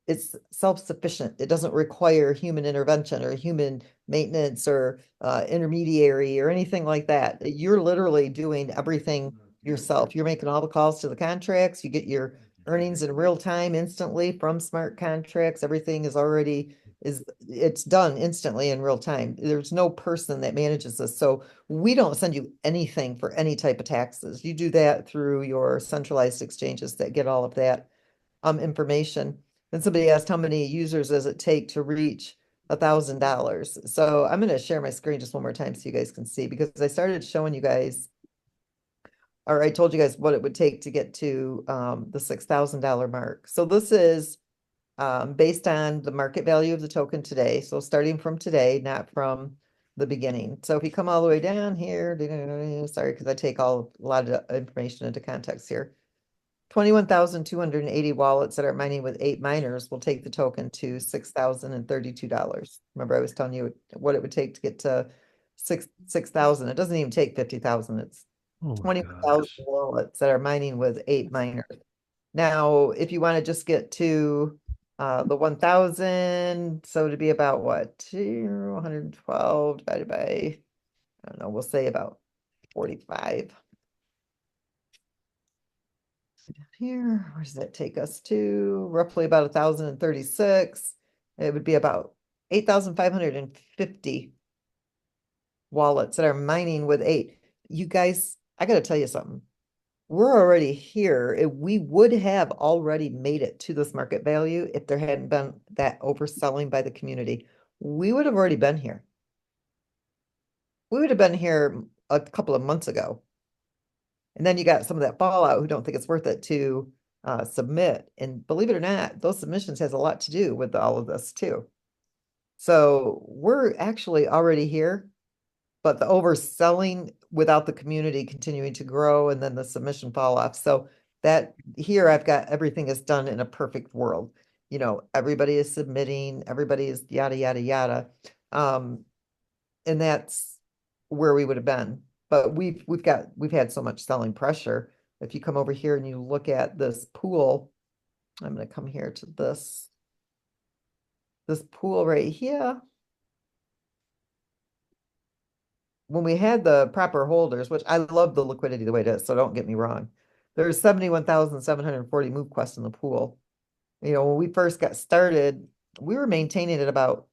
It's self-sufficient. It doesn't require human intervention or human maintenance or intermediary or anything like that. You're literally doing everything yourself. You're making all the calls to the contracts. You get your earnings in real time instantly from smart contracts. Everything it's done instantly in real time. There's no person that manages this. So we don't send you anything for any type of taxes. You do that through your centralized exchanges that get all of that information. And somebody asked, how many users does it take to reach $1,000? So I'm going to share my screen just one more time so you guys can see, because I started showing you guys, or I told you guys what it would take to get to the $6,000 mark. So this is based on the market value of the token today. So starting from today, not from the beginning. So if you come all the way down here, sorry, because I take a lot of information into context here. 21,280 wallets that are mining with 8 miners will take the token to $6,032. Remember, I was telling you what it would take to get to 6,000. It doesn't even take 50,000. It's 21,000 wallets that are mining with 8 miners. Now, if you want to just get to the 1,000, so to be about what? 112 divided by, I don't know, we'll say about 45. Here, where does that take us to? Roughly about 1,036. It would be about 8,550 wallets that are mining with 8. You guys, I got to tell you something. We're already here. We would have already made it to this market value if there hadn't been that overselling by the community. We would have already been here. We would have been here a couple of months ago. And then you got some of that fallout who don't think it's worth it to submit. And believe it or not, those submissions has a lot to do with all of this too. So we're actually already here, but the overselling without the community continuing to grow and then the submission fall off. So that here I've got everything is done in a perfect world. Everybody is submitting, everybody is yada, yada, yada. And that's where we would have been. But we've had so much selling pressure. If you come over here and you look at this pool, I'm going to come here to this pool right here. When we had the proper holders, which I love the liquidity the way it is, so don't get me wrong. There's 71,740 MoveQuest in the pool. When we first got started, we were maintaining at about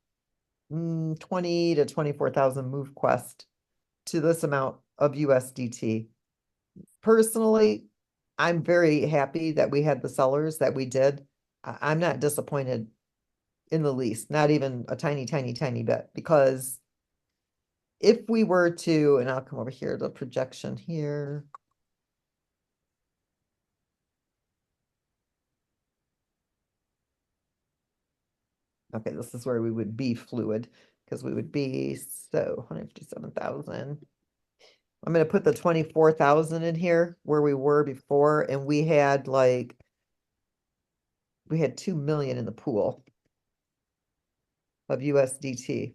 20 to 24,000 MoveQuest to this amount of USDT. Personally, I'm very happy that we had the sellers that we did. I'm not disappointed in the least, not even a tiny, tiny, tiny bit, because if we were to, and I'll come over here, the projection here. Okay, this is where we would be fluid, because we would be, so 157,000. I'm going to put the 24,000 in here where we were before, and we had 2 million in the pool of USDT.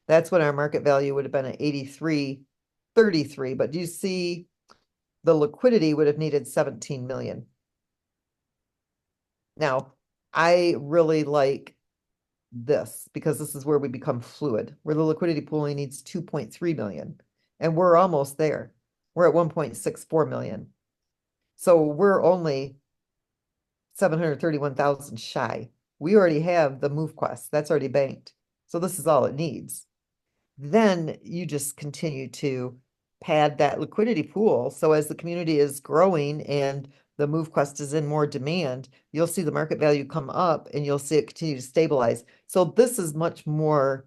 That's what our market value would have been at 83.33. But do you see the liquidity would have needed 17 million? Now, I really like this because this is where we become fluid, where the liquidity pool only needs 2.3 million. And we're almost there. We're at 1.64 million. So we're only 731,000 shy. We already have the MoveQuest. That's already banked. So this is all it needs. Then you just continue to pad that liquidity pool. So as the community is growing and the MoveQuest is in more demand, you'll see the market value come up and you'll see it continue to stabilize. So this is much more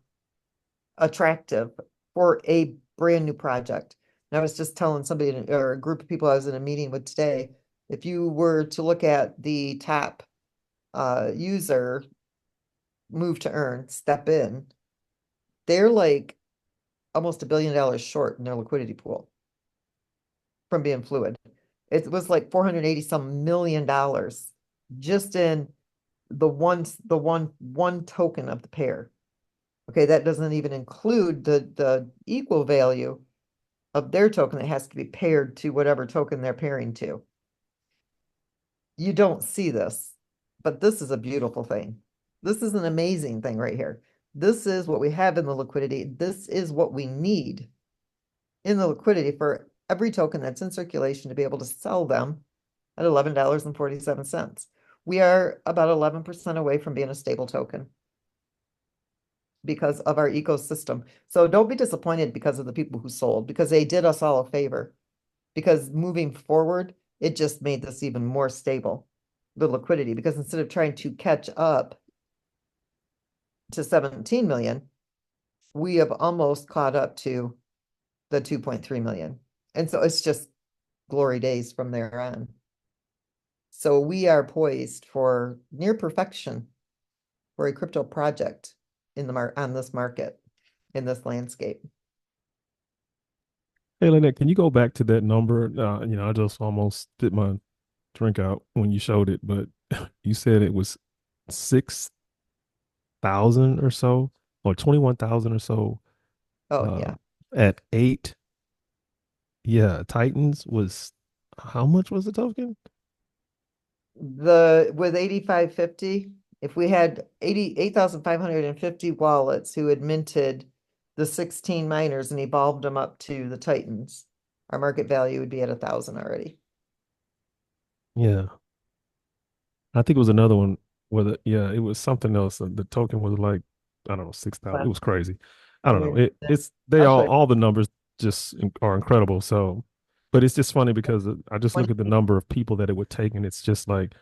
attractive for a brand new project. And I was just telling somebody or a group of people I was in a meeting with today, if you were to look at the top user move to earn, step in, they're like almost $1 billion short in their liquidity pool from being fluid. It was like 480 some million dollars just in the one token of the pair. Okay, that doesn't even include the equal value of their token that has to be paired to whatever token they're pairing to. You don't see this, but this is a beautiful thing. This is an amazing thing right here. This is what we have in the liquidity. This is what we need in the liquidity for every token that's in circulation to be able to sell them at $11.47. We are about 11% away from being a stable token because of our ecosystem. So don't be disappointed because of the people who sold, because they did us all a favor. Because moving forward, it just made this even more stable, the liquidity, because instead of trying to catch up to 17 million, we have almost caught up to the 2.3 million. And so it's just glory days from there on. So we are poised for near perfection for a crypto project in the on this market, in this landscape. Hey, Lynette, can you go back to that number? I just almost spit my drink out when you showed it, but you said it was 6,000 or so, or 21,000 or so. Oh, yeah. At 8. Yeah, Titans was how much was the token? With 8550, if we had 88,550 wallets who had minted the 16 miners and evolved them up to the Titans, our market value would be at 1,000 already. Yeah. I think it was another one where it was something else. The token was like, I don't know, 6,000. It was crazy. I don't know. It's they all the numbers just are incredible. So, but it's just funny because I just look at the number of people that it would take, and it's just like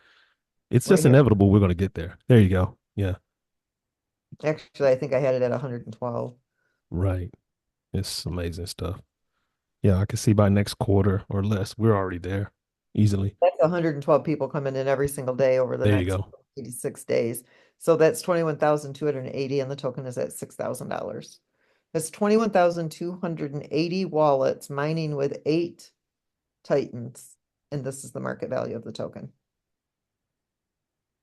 it's just inevitable we're going to get there. There you go. Yeah. Actually, I think I had it at 112. Right. It's amazing stuff. Yeah, I can see by next quarter or less, we're already there easily. That's 112 people coming in every single day over the There you next go. 86 days. So that's 21,280 and the token is at $6,000. That's 21,280 wallets mining with 8 Titans. And this is the market value of the token.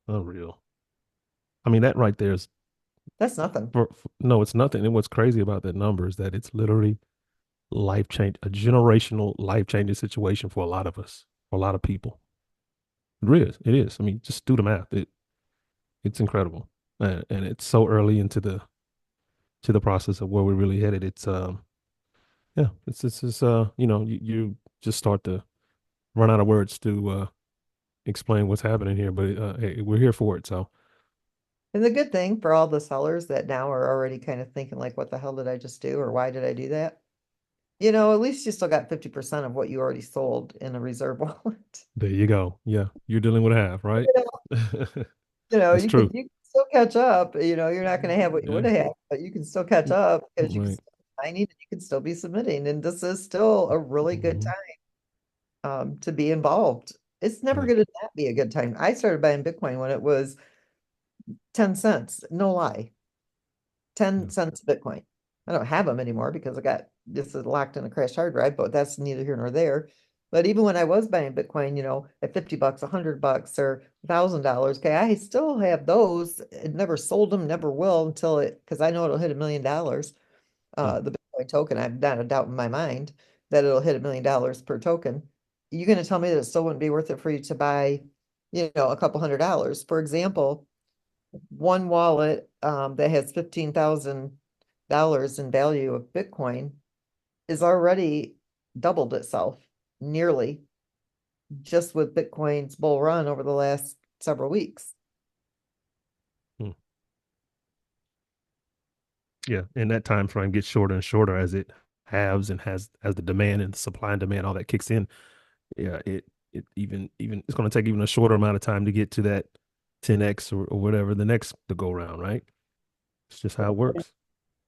Unreal. I mean, that right there is That's nothing. no, it's nothing. And what's crazy about that number is that it's literally life change, a generational life changing situation for a lot of us, for a lot of people. It is. It is. I mean, just do the math. It's incredible, and it's so early into the process of where we're really headed. It's yeah, it's you just start to run out of words to explain what's happening here, but hey, we're here for it. So And the good thing for all the sellers that now are already kind of thinking like, what the hell did I just do? Or why did I do that? at least you still got 50% of what you already sold in a reserve wallet. There you go. Yeah, you're dealing with half, right? That's You can true. still catch up. You're not going to have what you would Yeah, have had, but you can still catch up because you can right. still be mining and you can still be submitting. And this is still a really good Mhm. time to be involved. It's never Yeah, going to not be a good time. I started buying Bitcoin when it was 10 cents, no lie, 10 yeah. cents Bitcoin. I don't have them anymore because I got this is locked in a crash hard drive, but that's neither here nor there. But even when I was buying Bitcoin, at $50, $100 or $1,000, okay, I still have those. It never sold them, never will until because I know it'll hit $1 million. Mm. The Bitcoin token, I've not a doubt in my mind that it'll hit $1 million per token. You're going to tell me that it still wouldn't be worth it for you to buy, a couple $100s. For example, one wallet that has $15,000 in value of Bitcoin is already doubled itself nearly just with Bitcoin's bull run over the last several weeks. Mm. Yeah, and that time frame gets shorter and shorter as it halves and has as the demand and supply and demand all that kicks in. Yeah, it even it's going to take even a shorter amount of time to get to that 10x or whatever the next to go round, right? It's just how it works.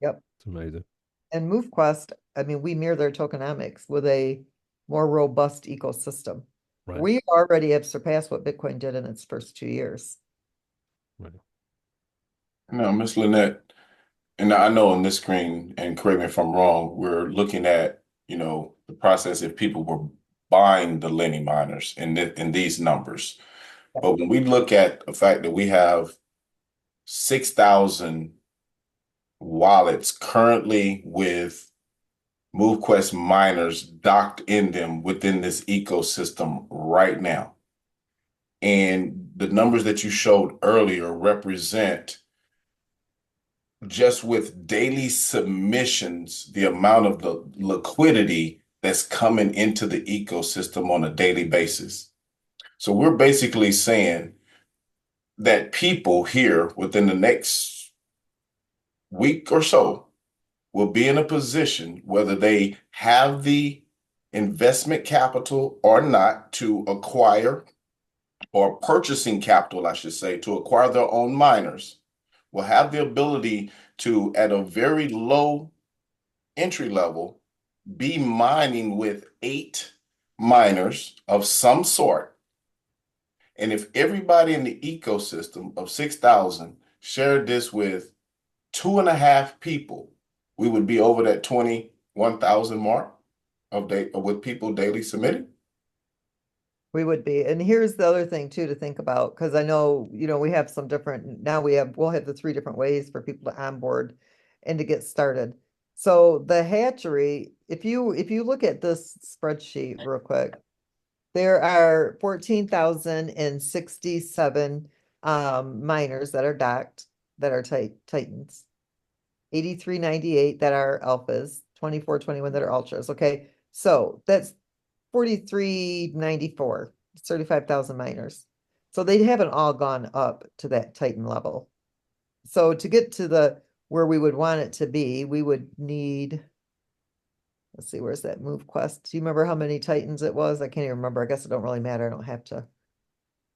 Yep. It's amazing, And MoveQuest, I mean, we mirror their tokenomics with a more robust ecosystem. right? We already have surpassed what Bitcoin did in its first 2 years. Right. Now, Miss Lynette, and I know on this screen, and correct me if I'm wrong, we're looking at, the process if people were buying the Lenny miners in these numbers. But when we look at the fact that we have 6,000 wallets currently with MoveQuest miners docked in them within this ecosystem right now. And the numbers that you showed earlier represent just with daily submissions, the amount of the liquidity that's coming into the ecosystem on a daily basis. So we're basically saying that people here within the next week or so will be in a position, whether they have the investment capital or not, to acquire, or purchasing capital, I should say, to acquire their own miners, will have the ability to, at a very low entry level, be mining with 8 miners of some sort. And if everybody in the ecosystem of 6,000 shared this with 2.5 people, we would be over that 21,000 mark with people daily submitting. We would be. And here's the other thing too to think about, because I know, we have some different, now we'll have the 3 different ways for people to onboard and to get started. So the hatchery, if you look at this spreadsheet real quick, there are 14,067 miners that are docked that are Titans, 8398 that are alphas, 2421 that are ultras. Okay. So that's 4394, 35,000 miners. So they haven't all gone up to that Titan level. So to get to the where we would want it to be, we would need, let's see, where's that MoveQuest? Do you remember how many Titans it was? I can't even remember. I guess it don't really matter. I don't have to.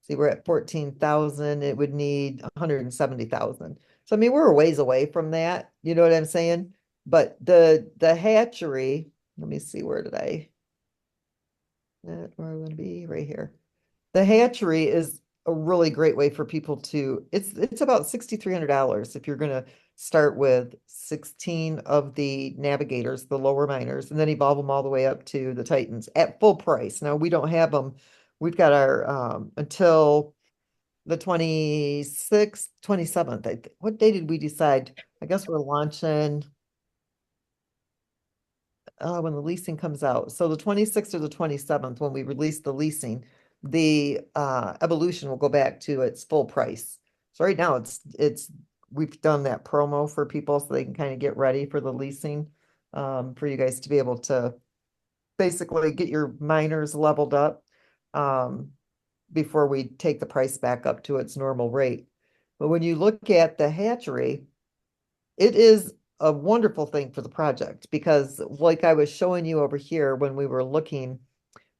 See, we're at 14,000. It would need 170,000. So I mean, we're a ways away from that. You know what I'm saying? But the hatchery, let me see, where did I that where I'm gonna be right here. The hatchery is a really great way for people to, it's about $6,300 if you're gonna start with 16 of the navigators, the lower miners, and then evolve them all the way up to the Titans at full price. Now we don't have them. We've got our until the 26th, 27th. What day did we decide? I guess we're launching when the leasing comes out. So the 26th or the 27th, when we release the leasing, the evolution will go back to its full price. So right now we've done that promo for people so they can kind of get ready for the leasing, for you guys to be able to basically get your miners leveled up before we take the price back up to its normal rate. But when you look at the hatchery, it is a wonderful thing for the project because like I was showing you over here when we were looking,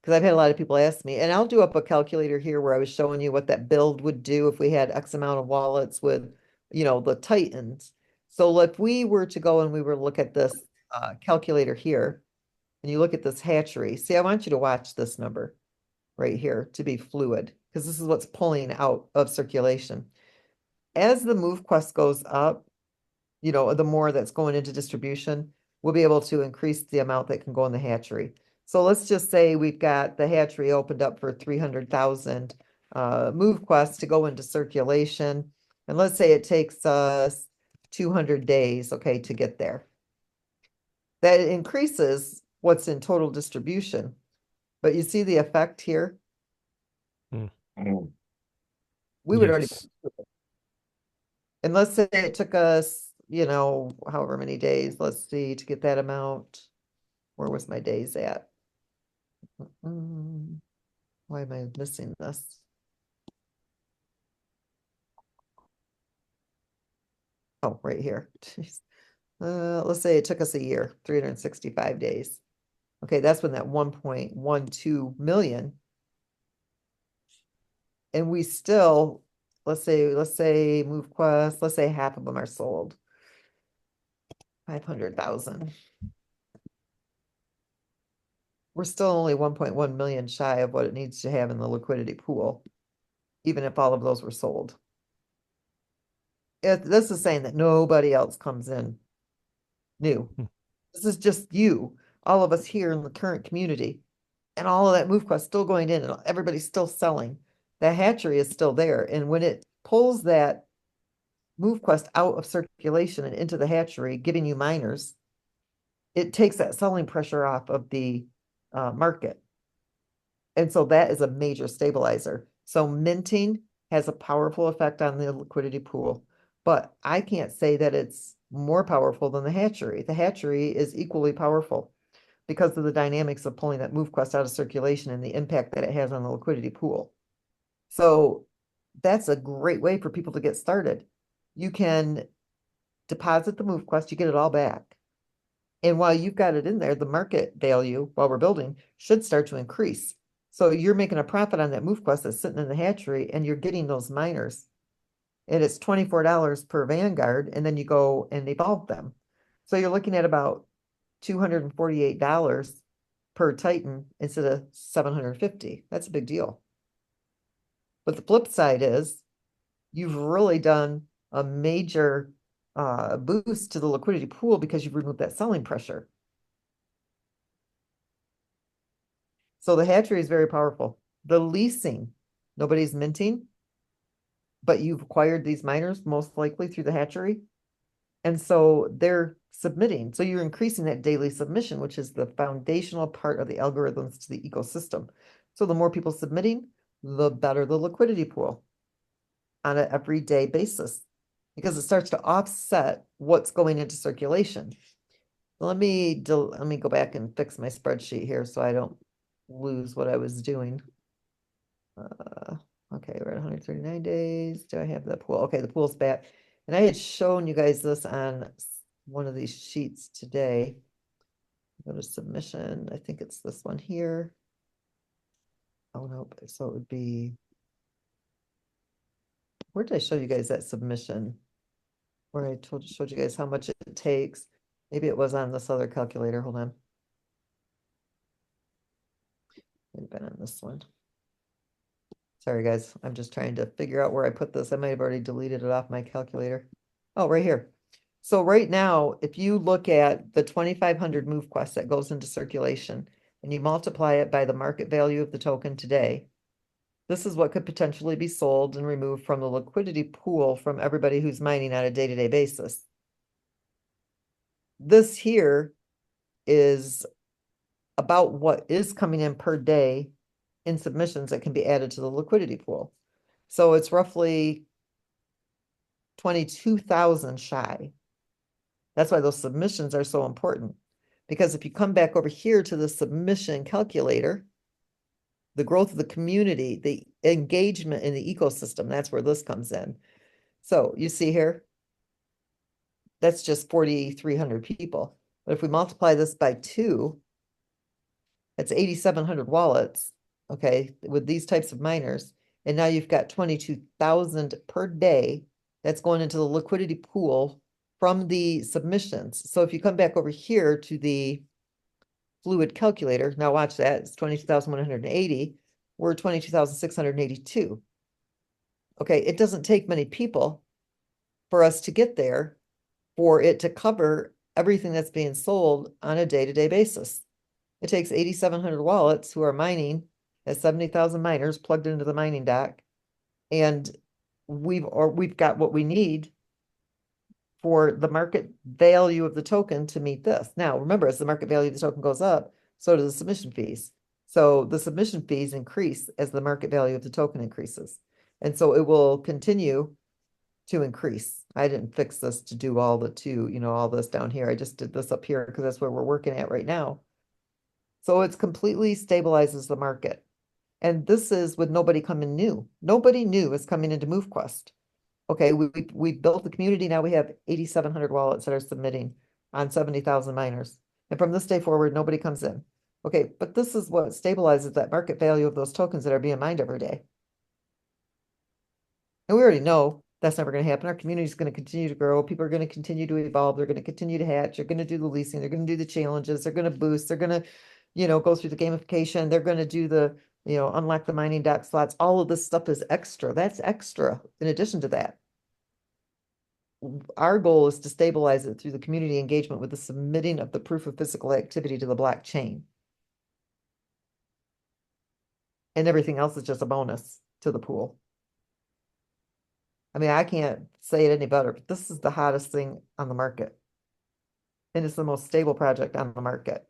because I've had a lot of people ask me, and I'll do up a calculator here where I was showing you what that build would do if we had X amount of wallets with, the Titans. So if we were to go and we were to look at this calculator here, and you look at this hatchery, see, I want you to watch this number right here to be fluid, because this is what's pulling out of circulation. As the MoveQuest goes up, the more that's going into distribution, we'll be able to increase the amount that can go in the hatchery. So let's just say we've got the hatchery opened up for 300,000 MoveQuest to go into circulation. And let's say it takes us 200 days, okay, to get there. That increases what's in total distribution. But you see the effect here? We would already, Yes. and let's say it took us, however many days, let's see, to get that amount. Where was my days at? Why am I missing this? Oh, right here. Jeez. Let's say it took us a year, 365 days. Okay, that's when that 1.12 million. And we still, let's say MoveQuest, let's say half of them are sold. 500,000. We're still only 1.1 million shy of what it needs to have in the liquidity pool, even if all of those were sold. This is saying that nobody else comes in new. This is just you, all of us here in the current community, and all of that MoveQuest still going in and everybody's still selling. That hatchery is still there. And when it pulls that MoveQuest out of circulation and into the hatchery, giving you miners, it takes that selling pressure off of the market. And so that is a major stabilizer. So minting has a powerful effect on the liquidity pool, but I can't say that it's more powerful than the hatchery. The hatchery is equally powerful because of the dynamics of pulling that MoveQuest out of circulation and the impact that it has on the liquidity pool. So that's a great way for people to get started. You can deposit the MoveQuest, you get it all back. And while you've got it in there, the market value while we're building should start to increase. So you're making a profit on that MoveQuest that's sitting in the hatchery and you're getting those miners. And it's $24 per Vanguard, and then you go and evolve them. So you're looking at about $248 per Titan instead of $750. That's a big deal. But the flip side is you've really done a major boost to the liquidity pool because you've removed that selling pressure. So the hatchery is very powerful. The leasing, nobody's minting, but you've acquired these miners most likely through the hatchery. And so they're submitting. So you're increasing that daily submission, which is the foundational part of the algorithms to the ecosystem. So the more people submitting, the better the liquidity pool on an everyday basis, because it starts to offset what's going into circulation. Let me go back and fix my spreadsheet here so I don't lose what I was doing. Okay, we're at 139 days. Do I have the pool? Okay, the pool's back. And I had shown you guys this on one of these sheets today. Go to submission. I think it's this one here. Oh, no. So it would be, where did I show you guys that submission? Where I showed you guys how much it takes. Maybe it was on this other calculator. Hold on. Might have been on this one. Sorry, guys. I'm just trying to figure out where I put this. I might have already deleted it off my calculator. Oh, right here. So right now, if you look at the 2,500 MoveQuest that goes into circulation and you multiply it by the market value of the token today, this is what could potentially be sold and removed from the liquidity pool from everybody who's mining on a day-to-day basis. This here is about what is coming in per day in submissions that can be added to the liquidity pool. So it's roughly 22,000 shy. That's why those submissions are so important. Because if you come back over here to the submission calculator, the growth of the community, the engagement in the ecosystem, that's where this comes in. So you see here, that's just 4,300 people. But if we multiply this by 2, that's 8,700 wallets, okay, with these types of miners. And now you've got 22,000 per day that's going into the liquidity pool from the submissions. So if you come back over here to the fluid calculator, now watch that, it's 22,180. We're 22,682. Okay, it doesn't take many people for us to get there for it to cover everything that's being sold on a day-to-day basis. It takes 8,700 wallets who are mining at 70,000 miners plugged into the mining dock. And we've got what we need for the market value of the token to meet this. Now, remember, as the market value of the token goes up, so do the submission fees. So the submission fees increase as the market value of the token increases. And so it will continue to increase. I didn't fix this to do all all this down here. I just did this up here because that's where we're working at right now. So it's completely stabilizes the market. And this is with nobody coming new. Nobody new is coming into MoveQuest. Okay, we built the community. Now we have 8,700 wallets that are submitting on 70,000 miners. And from this day forward, nobody comes in. Okay, but this is what stabilizes that market value of those tokens that are being mined every day. And we already know that's never going to happen. Our community is going to continue to grow. People are going to continue to evolve. They're going to continue to hatch. They're going to do the leasing. They're going to do the challenges. They're going to boost. They're going to, go through the gamification. They're going to do the, unlock the mining dock slots. All of this stuff is extra. That's extra in addition to that. Our goal is to stabilize it through the community engagement with the submitting of the proof of physical activity to the blockchain. And everything else is just a bonus to the pool. I mean, I can't say it any better, but this is the hottest thing on the market. And it's the most stable project on the market.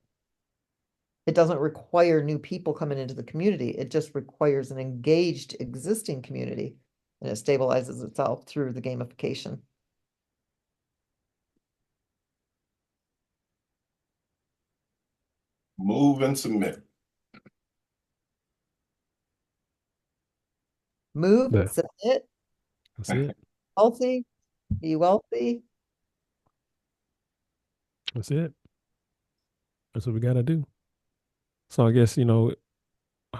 It doesn't require new people coming into the community. It just requires an engaged existing community, and it stabilizes itself through the gamification. Move and submit. Move, Yeah. submit, That's it. healthy, be wealthy. That's it. That's what we got to do. So I guess, how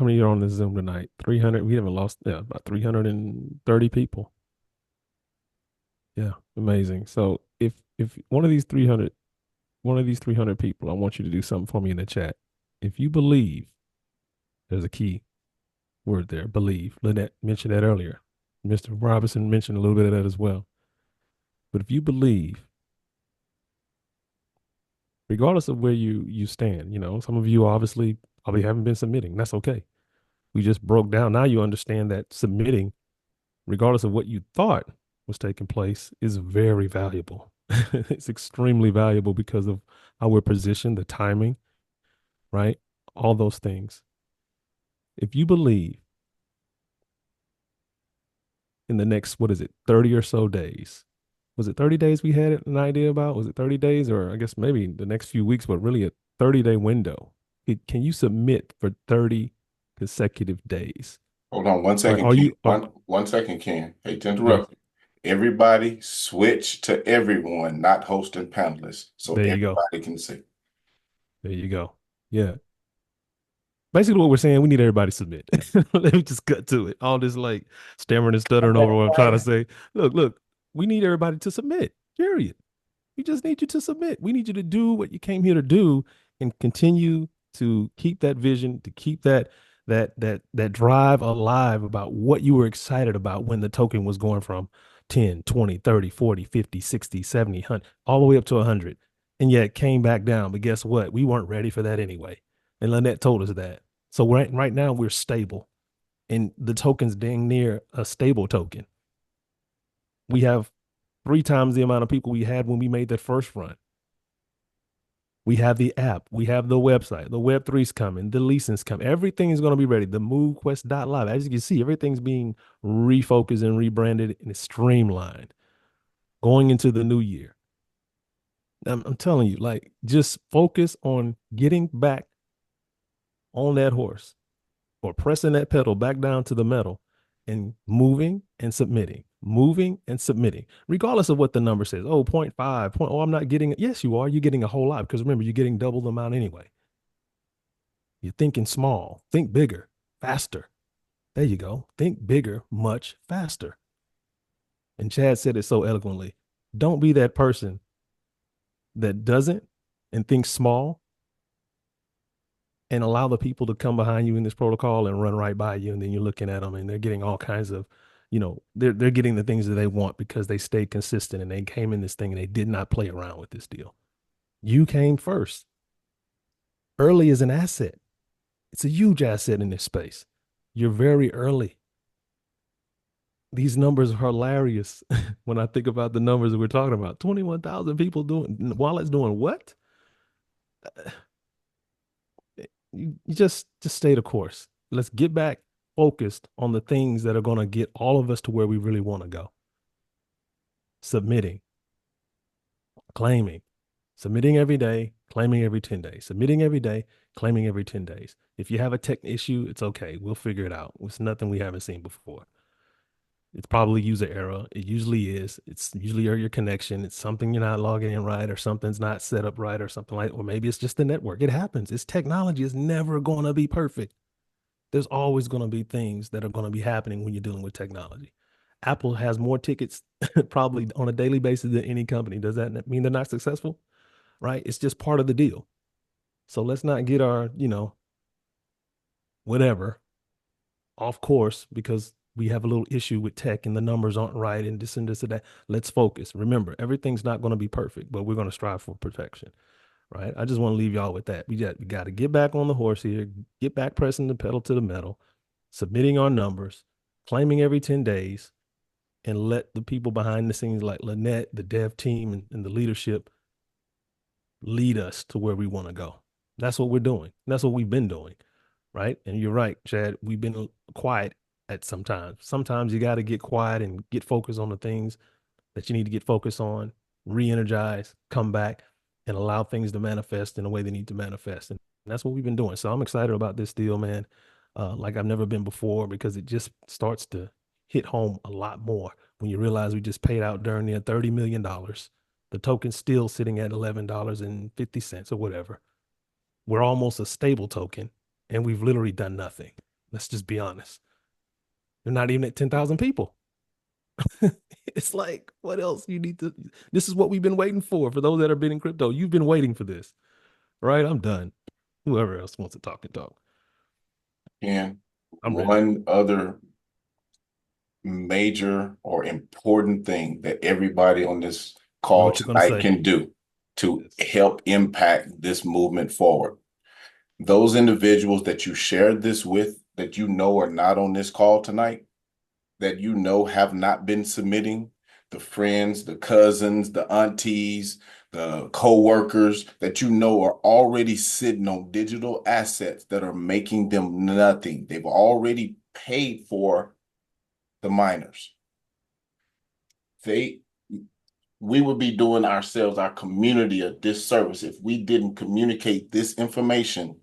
many are on this Zoom tonight? 300. We haven't lost, about 330 people. Yeah, amazing. So if one of these 300 people, I want you to do something for me in the chat. If you believe, there's a key word there, believe. Lynette mentioned that earlier. Mr. Robinson mentioned a little bit of that as well. But if you believe, regardless of where you stand, some of you obviously probably haven't been submitting. That's okay. We just broke down. Now you understand that submitting, regardless of what you thought was taking place, is very valuable. It's extremely valuable because of how we're positioned, the timing, right? All those things. If you believe in the next, 30 or so days, was it 30 days we had an idea about? Was it 30 days, or I guess maybe the next few weeks, but really a 30-day window? Can you submit for 30 consecutive days? Hold on 1 second, Are Ken. you, are, 1 second, Ken. Hey, to yeah, interrupt you. Everybody switch to everyone, not host and panelists, so there you go. everybody can see. There you go. Yeah. Basically, what we're saying, we need everybody to submit. Let me just cut to it. All this like stammering and stuttering over what I'm trying to say. Look, we need everybody to submit. Period. We just need you to submit. We need you to do what you came here to do and continue to keep that vision, to keep that drive alive about what you were excited about when the token was going from 10, 20, 30, 40, 50, 60, 70, 100, all the way up to 100. And yet it came back down. But guess what? We weren't ready for that anyway. And Lynette told us that. So right now we're stable. And the token's dang near a stable token. We have 3 times the amount of people we had when we made that first run. We have the app. We have the website. The Web3's coming. The leasing's coming. Everything is going to be ready. The MoveQuest.live. As you can see, everything's being refocused and rebranded and streamlined going into the new year. I'm telling you, like, just focus on getting back on that horse or pressing that pedal back down to the metal and moving and submitting, moving and submitting, regardless of what the number says. Oh, 0.5, oh, I'm not getting it. Yes, you are. You're getting a whole lot because remember, you're getting double the amount anyway. You're thinking small, think bigger, faster. There you go. Think bigger, much faster. And Chad said it so eloquently. Don't be that person that doesn't and thinks small and allow the people to come behind you in this protocol and run right by you. And then you're looking at them and they're getting all kinds of, they're getting the things that they want because they stayed consistent and they came in this thing and they did not play around with this deal. You came first. Early is an asset. It's a huge asset in this space. You're very early. These numbers are hilarious when I think about the numbers that we're talking about. 21,000 people doing wallets doing what? You just stay the course. Let's get back focused on the things that are going to get all of us to where we really want to go. Submitting, claiming, submitting every day, claiming every 10 days, submitting every day, claiming every 10 days. If you have a tech issue, it's okay. We'll figure it out. It's nothing we haven't seen before. It's probably user error. It usually is. It's usually your connection. It's something you're not logging in right or something's not set up right or something like, or maybe it's just the network. It happens. It's technology. It's never going to be perfect. There's always going to be things that are going to be happening when you're dealing with technology. Apple has more tickets probably on a daily basis than any company. Does that mean they're not successful? Right? It's just part of the deal. So let's not get our, whatever off course because we have a little issue with tech and the numbers aren't right and this and this and that. Let's focus. Remember, everything's not going to be perfect, but we're going to strive for perfection. Right. I just want to leave y'all with that. We got to get back on the horse here, get back pressing the pedal to the metal, submitting our numbers, claiming every 10 days, and let the people behind the scenes like Lynette, the dev team, and the leadership lead us to where we want to go. That's what we're doing. That's what we've been doing. Right. And you're right, Chad. We've been quiet at sometimes. Sometimes you got to get quiet and get focused on the things that you need to get focused on, re-energize, come back, and allow things to manifest in the way they need to manifest. And that's what we've been doing. So I'm excited about this deal, man. Like I've never been before because it just starts to hit home a lot more when you realize we just paid out darn near $30 million. The token's still sitting at $11.50 or whatever. We're almost a stable token and we've literally done nothing. Let's just be honest. They're not even at 10,000 people. It's like, what else you need to, this is what we've been waiting for those that have been in crypto. You've been waiting for this, right? I'm done. Whoever else wants to talk and talk. And I'm ready. one other major or important thing that everybody on this call tonight can do to help impact this movement forward. Those individuals that you shared this with, that you know are not on this call tonight, that you know have not been submitting, the friends, the cousins, the aunties, the co-workers that you know are already sitting on digital assets that are making them nothing. They've already paid for the miners. We would be doing ourselves, our community, a disservice if we didn't communicate this information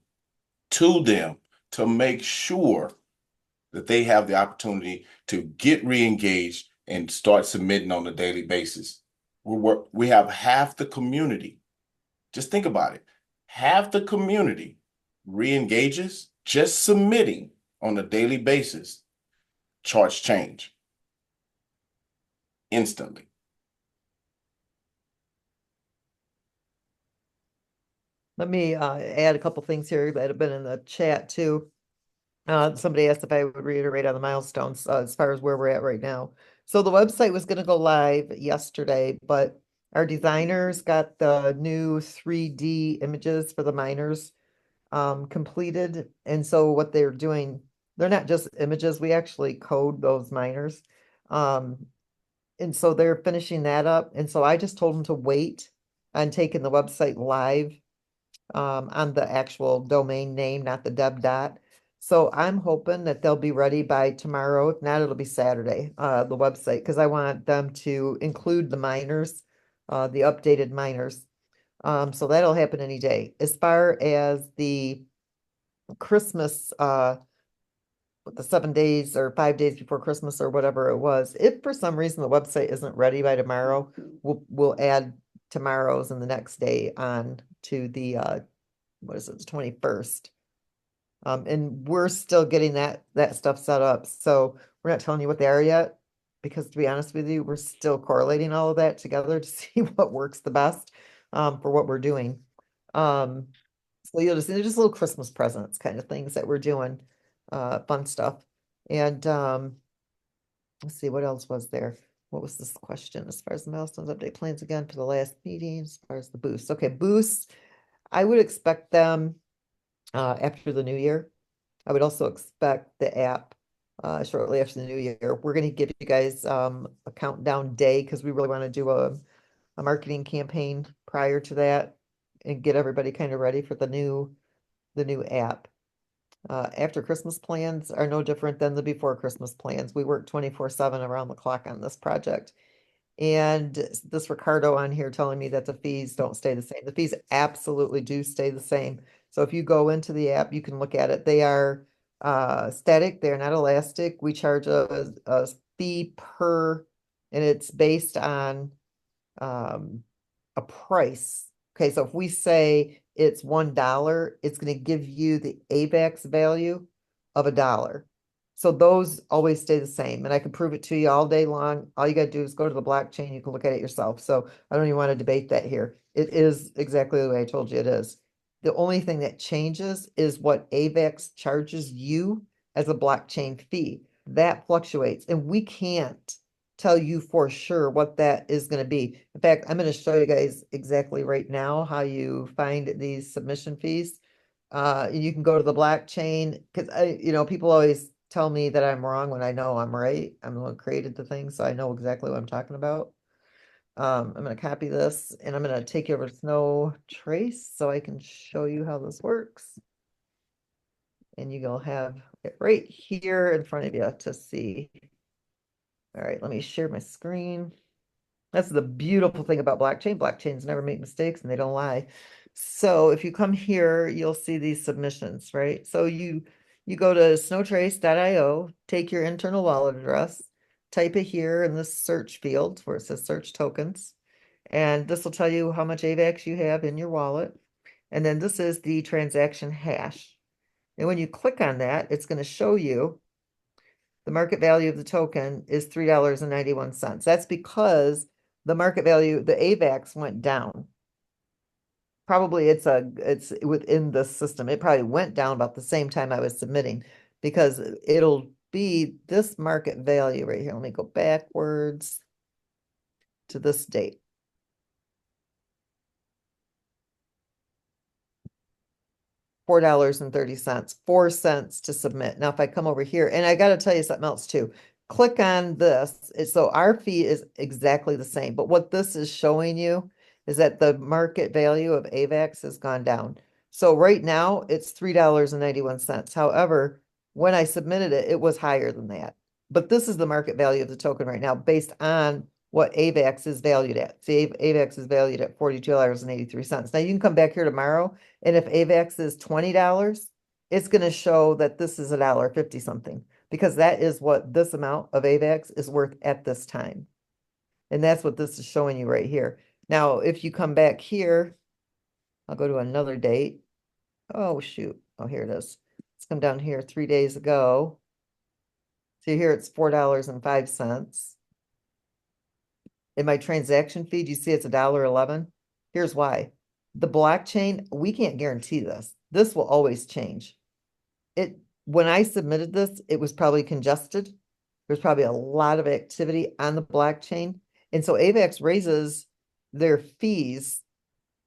to them to make sure that they have the opportunity to get re-engaged and start submitting on a daily basis. We have half the community. Just think about it. Half the community re-engages just submitting on a daily basis. Charts change instantly. Let me add a couple things here that have been in the chat too. Somebody asked if I would reiterate on the milestones as far as where we're at right now. So the website was going to go live yesterday, but our designers got the new 3D images for the miners completed. And so what they're doing, they're not just images, we actually code those miners. And so they're finishing that up. And so I just told them to wait on taking the website live on the actual domain name, not the dev dot. So I'm hoping that they'll be ready by tomorrow. If not, it'll be Saturday, the website, because I want them to include the miners, the updated miners. So that'll happen any day. As far as the Christmas the 7 days or 5 days before Christmas or whatever it was. If for some reason the website isn't ready by tomorrow, we'll add tomorrow's and the next day on to the what is it, the 21st. And we're still getting that stuff set up. So we're not telling you what they are yet, because to be honest with you, we're still correlating all of that together to see what works the best for what we're doing. So you'll just, they're just little Christmas presents kind of things that we're doing, fun stuff. And let's see, what else was there? What was this question as far as the milestones, update plans again for the last meeting, as far as the boosts? Okay, boosts, I would expect them after the new year. I would also expect the app shortly after the new year. We're going to give you guys a countdown day because we really want to do a marketing campaign prior to that and get everybody kind of ready for the new app. After Christmas plans are no different than the before Christmas plans. We work 24/7 around the clock on this project. And this Ricardo on here telling me that the fees don't stay the same. The fees absolutely do stay the same. So if you go into the app, you can look at it. They are static. They're not elastic. We charge a fee per, and it's based on a price. Okay, so if we say it's $1, it's going to give you the AVAX value of $1. So those always stay the same, and I can prove it to you all day long. All you got to do is go to the blockchain. You can look at it yourself. So I don't even want to debate that here. It is exactly the way I told you it is. The only thing that changes is what AVAX charges you as a blockchain fee. That fluctuates, and we can't tell you for sure what that is going to be. In fact, I'm going to show you guys exactly right now how you find these submission fees. You can go to the blockchain because people always tell me that I'm wrong when I know I'm right. I'm the one who created the thing, so I know exactly what I'm talking about. I'm going to copy this and I'm going to take you over to Snow Trace so I can show you how this works. And you'll have it right here in front of you to see. All right, let me share my screen. That's the beautiful thing about blockchain. Blockchains never make mistakes and they don't lie. So if you come here, you'll see these submissions, right? So you go to snowtrace.io, take your internal wallet address, type it here in this search field where it says search tokens. And this will tell you how much AVAX you have in your wallet. And then this is the transaction hash. And when you click on that, it's going to show you the market value of the token is $3.91. That's because the market value, the AVAX went down. Probably it's within the system. It probably went down about the same time I was submitting because it'll be this market value right here. Let me go backwards to this date. $4.30, 4 cents to submit. Now, if I come over here, and I got to tell you something else too. Click on this. So our fee is exactly the same, but what this is showing you is that the market value of AVAX has gone down. So right now it's $3.91. However, when I submitted it, it was higher than that. But this is the market value of the token right now based on what AVAX is valued at. See, AVAX is valued at $42.83. Now you can come back here tomorrow, and if AVAX is $20, it's going to show that this is $1.50 something, because that is what this amount of AVAX is worth at this time. And that's what this is showing you right here. Now, if you come back here, I'll go to another date. Oh, shoot. Oh, here it is. Let's come down here 3 days ago. See here, it's $4.05. In my transaction fee, you see it's $1.11. Here's why. The blockchain, we can't guarantee this. This will always change. When I submitted this, it was probably congested. There's probably a lot of activity on the blockchain. And so AVAX raises their fees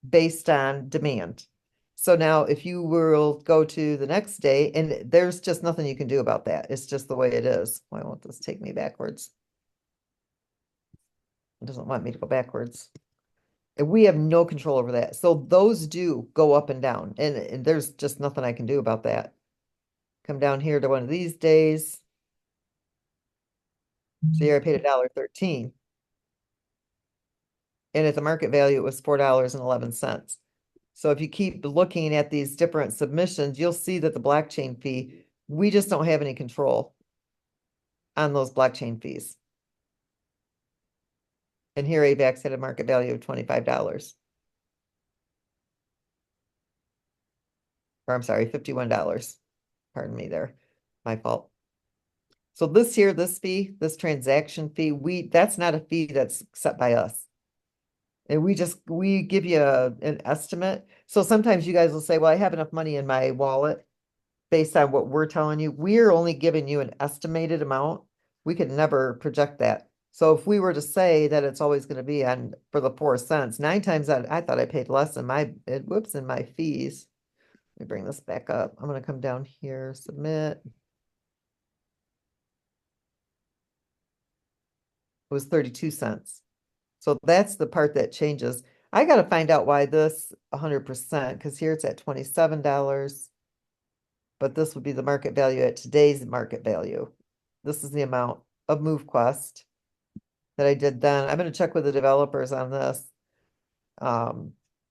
based on demand. So now if you will go to the next day, and there's just nothing you can do about that. It's just the way it is. Why won't this take me backwards? It doesn't want me to go backwards. And we have no control over that. So those do go up and down, and there's just nothing I can do about that. Come down here to one of these days. So here I paid $1.13. And at the market value, it was $4.11. So if you keep looking at these different submissions, you'll see that the blockchain fee We just don't have any control on those blockchain fees. And here AVAX had a market value of $25. Or I'm sorry, $51. Pardon me there. My fault. So this here, this fee, this transaction fee, that's not a fee that's set by us. And we give you an estimate. So sometimes you guys will say, well, I have enough money in my wallet based on what we're telling you. We're only giving you an estimated amount. We could never project that. So if we were to say that it's always going to be on for the 4 cents, 9 times out, I thought I paid less in my, in my fees. Let me bring this back up. I'm going to come down here, submit. It was 32 cents. So that's the part that changes. I got to find out why this 100%, because here it's at $27, but this would be the market value at today's market value. This is the amount of MoveQuest that I did then. I'm going to check with the developers on this.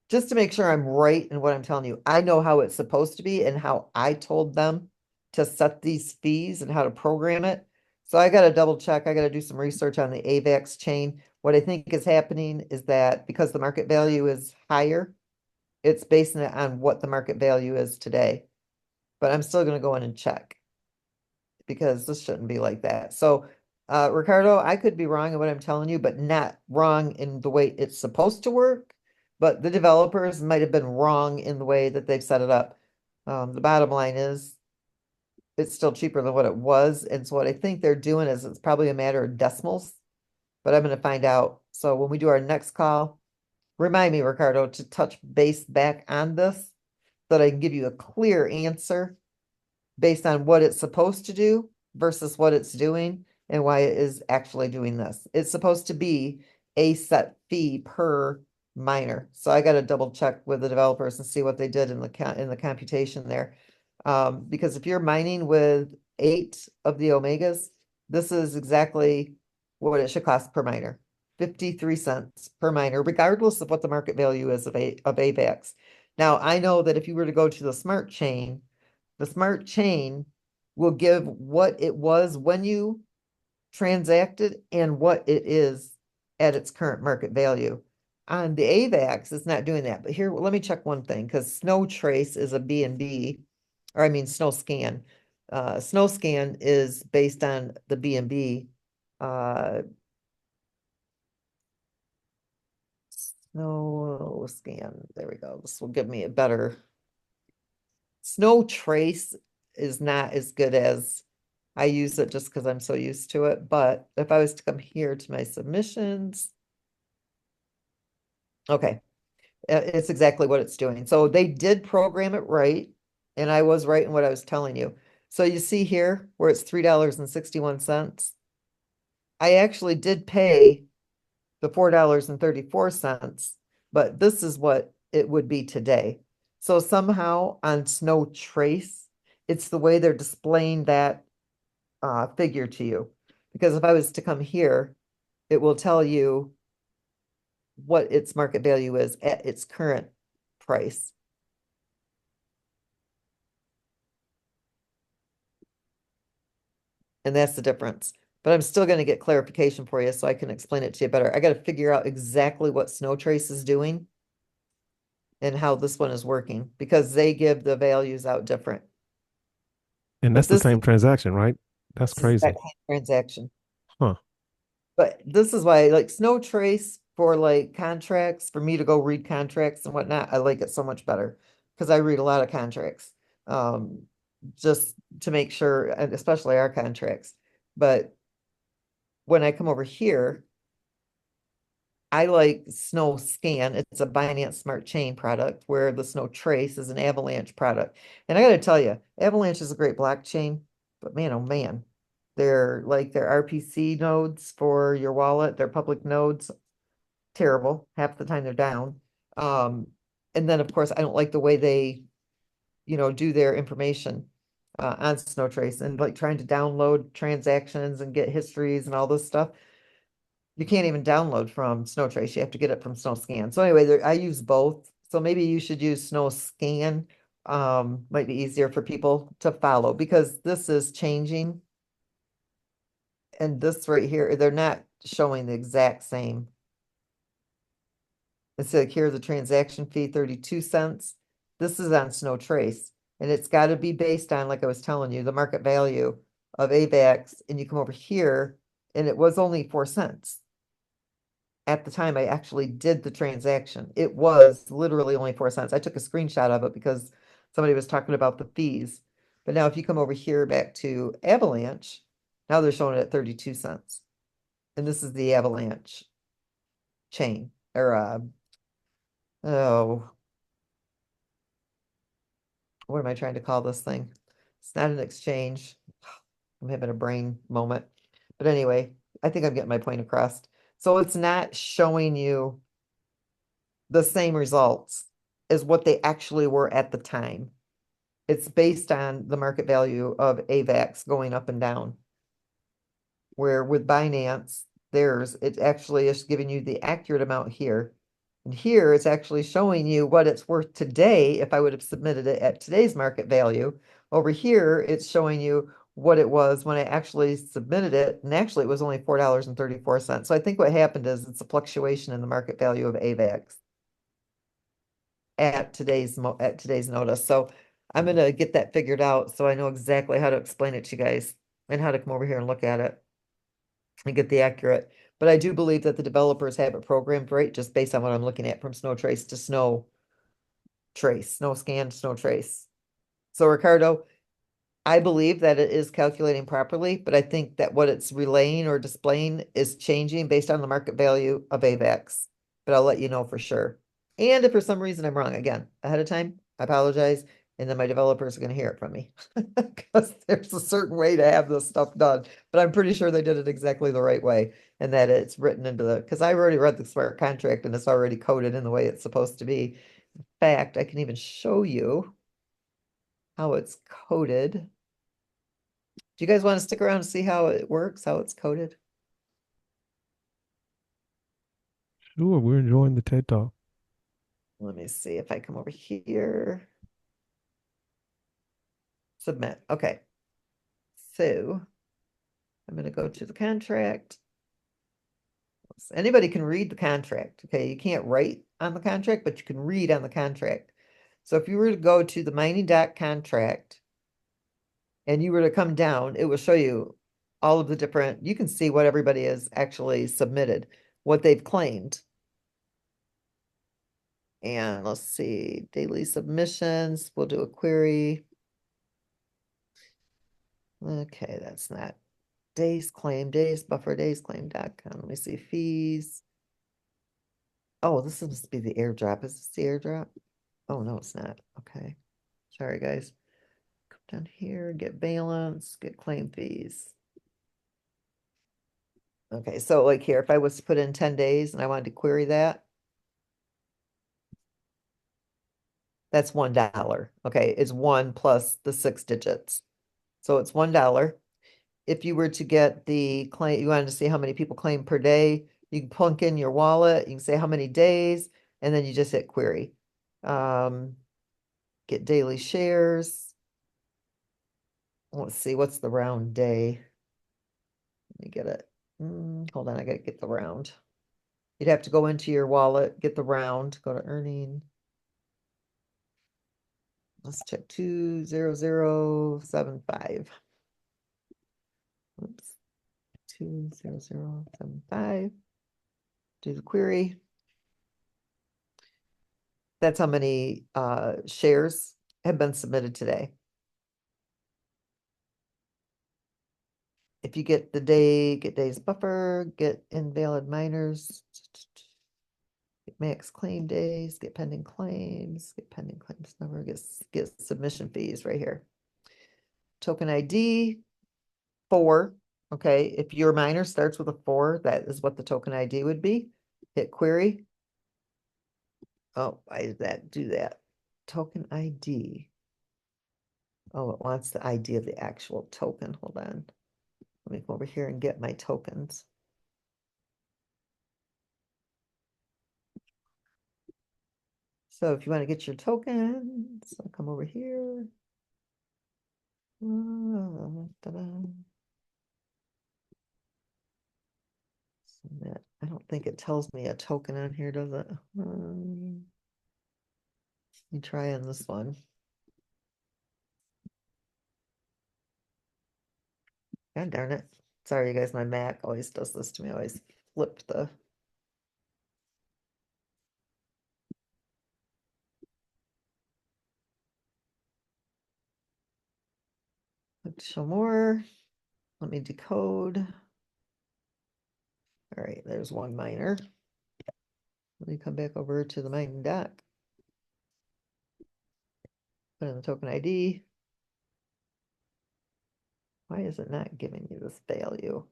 Just to make sure I'm right in what I'm telling you. I know how it's supposed to be and how I told them to set these fees and how to program it. So I got to double check. I got to do some research on the AVAX chain. What I think is happening is that because the market value is higher, it's basing it on what the market value is today. But I'm still going to go in and check because this shouldn't be like that. So, Ricardo, I could be wrong in what I'm telling you, but not wrong in the way it's supposed to work. But the developers might have been wrong in the way that they've set it up. The bottom line is it's still cheaper than what it was. And so what I think they're doing is it's probably a matter of decimals, but I'm going to find out. So when we do our next call, remind me, Ricardo, to touch base back on this so that I can give you a clear answer based on what it's supposed to do versus what it's doing and why it is actually doing this. It's supposed to be a set fee per miner. So I got to double check with the developers and see what they did in the computation there. Because if you're mining with 8 of the Omegas, this is exactly what it should cost per miner. 53 cents per miner, regardless of what the market value is of AVAX. Now, I know that if you were to go to the smart chain will give what it was when you transacted and what it is at its current market value. On the AVAX, it's not doing that. But here, let me check one thing, because Snow Trace is a BNB, or I mean Snow Scan. Snow Scan is based on the BNB. Snow Scan, there we go. This will give me a better. Snow Trace is not as good as I use it just because I'm so used to it. But if I was to come here to my submissions, okay, it's exactly what it's doing. So they did program it right, and I was right in what I was telling you. So you see here where it's $3.61. I actually did pay the $4.34, but this is what it would be today. So somehow on Snow Trace, it's the way they're displaying that figure to you. Because if I was to come here, it will tell you what its market value is at its current price. And that's the difference. But I'm still going to get clarification for you so I can explain it to you better. I got to figure out exactly what Snow Trace is doing and how this one is working because they give the values out different. And that's the same transaction, right? That's crazy. Transaction. Huh. But this is why like Snow Trace for like contracts, for me to go read contracts and whatnot, I like it so much better because I read a lot of contracts. Just to make sure, and especially our contracts. But when I come over here, I like Snow Scan. It's a Binance Smart Chain product where the Snow Trace is an Avalanche product. And I got to tell you, Avalanche is a great blockchain, but man, oh man, they're like their RPC nodes for your wallet, their public nodes, terrible. Half the time they're down. And then of course, I don't like the way they, do their information on Snow Trace and like trying to download transactions and get histories and all this stuff. You can't even download from Snow Trace. You have to get it from Snow Scan. So anyway, I use both. So maybe you should use Snow Scan might be easier for people to follow because this is changing. And this right here, they're not showing the exact same. It's like here's the transaction fee, 32 cents. This is on Snow Trace. And it's got to be based on, like I was telling you, the market value of AVAX. And you come over here, and it was only 4 cents. At the time I actually did the transaction, it was literally only 4 cents. I took a screenshot of it because somebody was talking about the fees. But now if you come over here back to Avalanche, now they're showing it at 32 cents. And this is the Avalanche chain or oh, what am I trying to call this thing? It's not an exchange. I'm having a brain moment. But anyway, I think I'm getting my point across. So it's not showing you the same results as what they actually were at the time. It's based on the market value of AVAX going up and down. Where with Binance, it actually is giving you the accurate amount here. And here it's actually showing you what it's worth today if I would have submitted it at today's market value. Over here, it's showing you what it was when I actually submitted it. And actually, it was only $4.34. So I think what happened is it's a fluctuation in the market value of AVAX at today's notice. So I'm going to get that figured out so I know exactly how to explain it to you guys and how to come over here and look at it and get the accurate. But I do believe that the developers have it programmed right, just based on what I'm looking at from Snow Trace to Snow Trace, Snow Scan, Snow Trace. So Ricardo, I believe that it is calculating properly, but I think that what it's relaying or displaying is changing based on the market value of AVAX. But I'll let you know for sure. And if for some reason I'm wrong, again, ahead of time, I apologize. And then my developers are going to hear it from me because there's a certain way to have this stuff done. But I'm pretty sure they did it exactly the right way and that it's written into because I already read the smart contract and it's already coded in the way it's supposed to be. In fact, I can even show you how it's coded. Do you guys want to stick around to see how it works, how it's coded? Sure, we're enjoying the TED Talk. Let me see if I come over here. Submit. Okay. So I'm going to go to the contract. Anybody can read the contract. Okay. You can't write on the contract, but you can read on the contract. So if you were to go to the mining dot contract and you were to come down, it will show you all of the different, you can see what everybody has actually submitted, what they've claimed. And let's see, daily submissions. We'll do a query. Okay, that's not days claim, days buffer, days claim.com. Let me see fees. Oh, this must be the airdrop. Is this the airdrop? Oh, no, it's not. Okay. Sorry, guys. Come down here, get balance, get claim fees. Okay, so like here, if I was to put in 10 days and I wanted to query that, that's $1. Okay, it's 1 plus the 6 digits. So it's $1. If you were to get the claim, you wanted to see how many people claim per day, you can plunk in your wallet, you can say how many days, and then you just hit query. Get daily shares. Let's see, what's the round day? Let me get it. Hold on, I gotta get the round. You'd have to go into your wallet, get the round, go to earning. Let's check 20075. Oops. 20075. Do the query. That's how many shares have been submitted today. If you get the day, get days buffer, get invalid miners, get max claim days, get pending claims number, get submission fees right here. Token ID 4. Okay, if your miner starts with a 4, that is what the token ID would be. Hit query. Oh, why did that do that? Token ID. Oh, it wants the ID of the actual token. Hold on. Let me come over here and get my tokens. So if you want to get your tokens, I'll come over here. Ta-da. Submit. I don't think it tells me a token on here, does it? Let me try on this one. God darn it. Sorry, you guys, my Mac always does this to me. I always flip the. Show more. Let me decode. All right, there's one miner. Let me come back over to the mining dock. Put in the token ID. Why is it not giving me this value?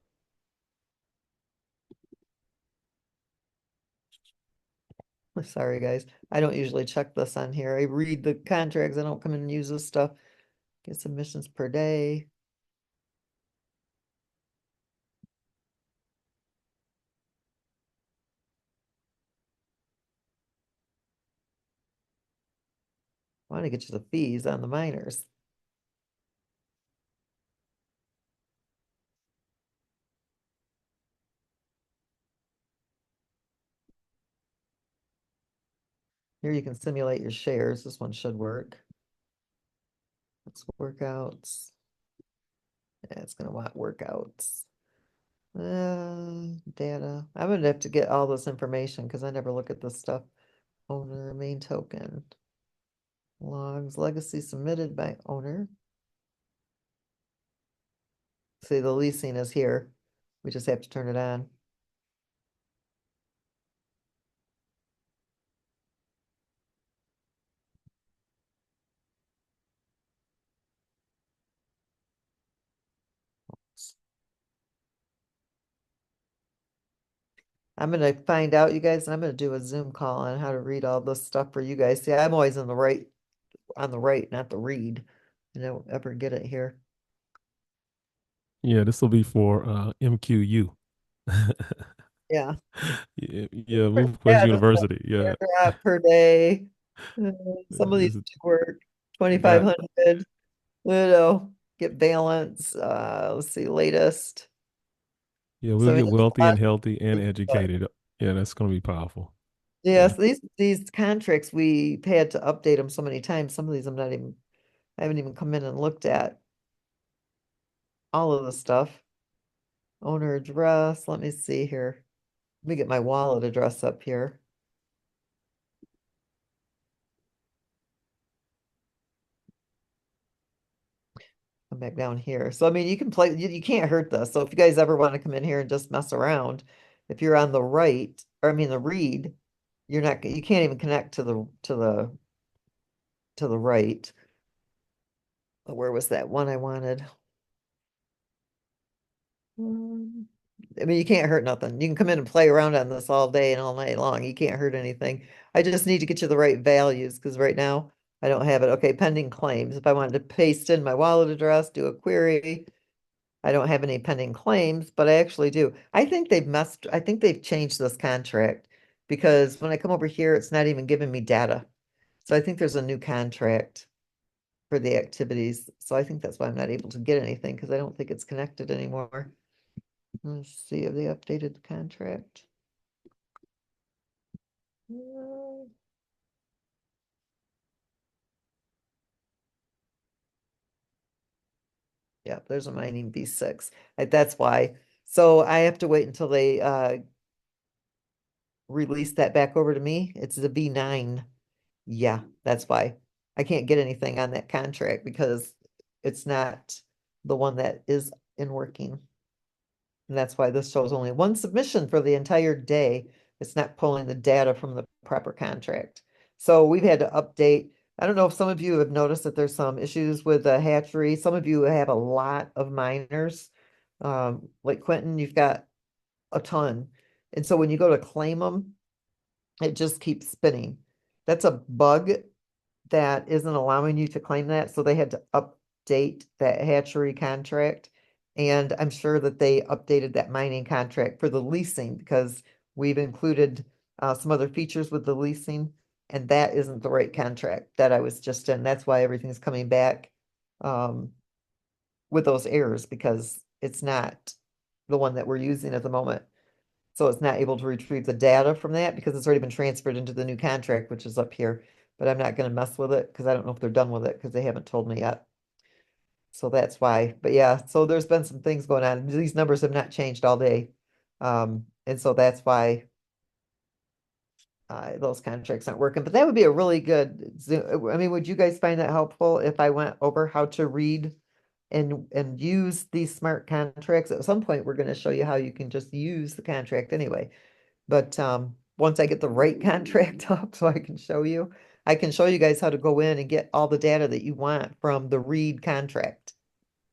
Sorry, guys. I don't usually check this on here. I read the contracts. I don't come in and use this stuff. Get submissions per day. I want to get you the fees on the miners. Here you can simulate your shares. This one should work. Let's workouts. Yeah, it's going to want workouts. Data. I'm going to have to get all this information because I never look at this stuff. Owner, main token. Logs, legacy submitted by owner. See, the leasing is here. We just have to turn it on. I'm going to find out, you guys, and I'm going to do a Zoom call on how to read all this stuff for you guys. See, I'm always on the right, not the read. I don't ever get it here. Yeah, this will be for MQU. Yeah. Yeah, MoveQuest Yeah, University. Yeah. per day. Some of these This work got 2,500. Get balance. Let's see, latest. yeah, we'll So I mean, get there's wealthy a and lot. healthy and educated. Yeah, that's gonna be powerful. Yeah. Yes, these contracts, we've had to update them so many times. Some of these I haven't even come in and looked at all of the stuff. Owner address, let me see here. Let me get my wallet address up here. Come back down here. So, I mean, you can play, you can't hurt this. So if you guys ever want to come in here and just mess around, if you're on the right, or I mean the read, you can't even connect to the right. Where was that one I wanted? I mean, you can't hurt nothing. You can come in and play around on this all day and all night long. You can't hurt anything. I just need to get you the right values because right now I don't have it. Okay, pending claims. If I wanted to paste in my wallet address, do a query, I don't have any pending claims, but I actually do. I think they've changed this contract because when I come over here, it's not even giving me data. So I think there's a new contract for the activities. So I think that's why I'm not able to get anything because I don't think it's connected anymore. Let's see if they updated the contract. Yeah, there's a mining V6. That's why. So I have to wait until they release that back over to me. It's the V9. Yeah, that's why. I can't get anything on that contract because it's not the one that is in working. And that's why this shows only one submission for the entire day. It's not pulling the data from the proper contract. So we've had to update. I don't know if some of you have noticed that there's some issues with the hatchery. Some of you have a lot of miners. Like Quentin, you've got a ton. And so when you go to claim them, it just keeps spinning. That's a bug that isn't allowing you to claim that. So they had to update that hatchery contract. And I'm sure that they updated that mining contract for the leasing because we've included some other features with the leasing. and that isn't the right contract that I was just in. That's why everything's coming back with those errors, because it's not the one that we're using at the moment. So it's not able to retrieve the data from that because it's already been transferred into the new contract, which is up here. But I'm not going to mess with it because I don't know if they're done with it because they haven't told me yet. So that's why. But yeah, so there's been some things going on. These numbers have not changed all day. And so that's why those contracts aren't working. But that would be a really good Zoom. I mean, would you guys find that helpful if I went over how to read and use these smart contracts? At some point, we're going to show you how you can just use the contract anyway. But once I get the right contract up so I can show you guys how to go in and get all the data that you want from the read contract,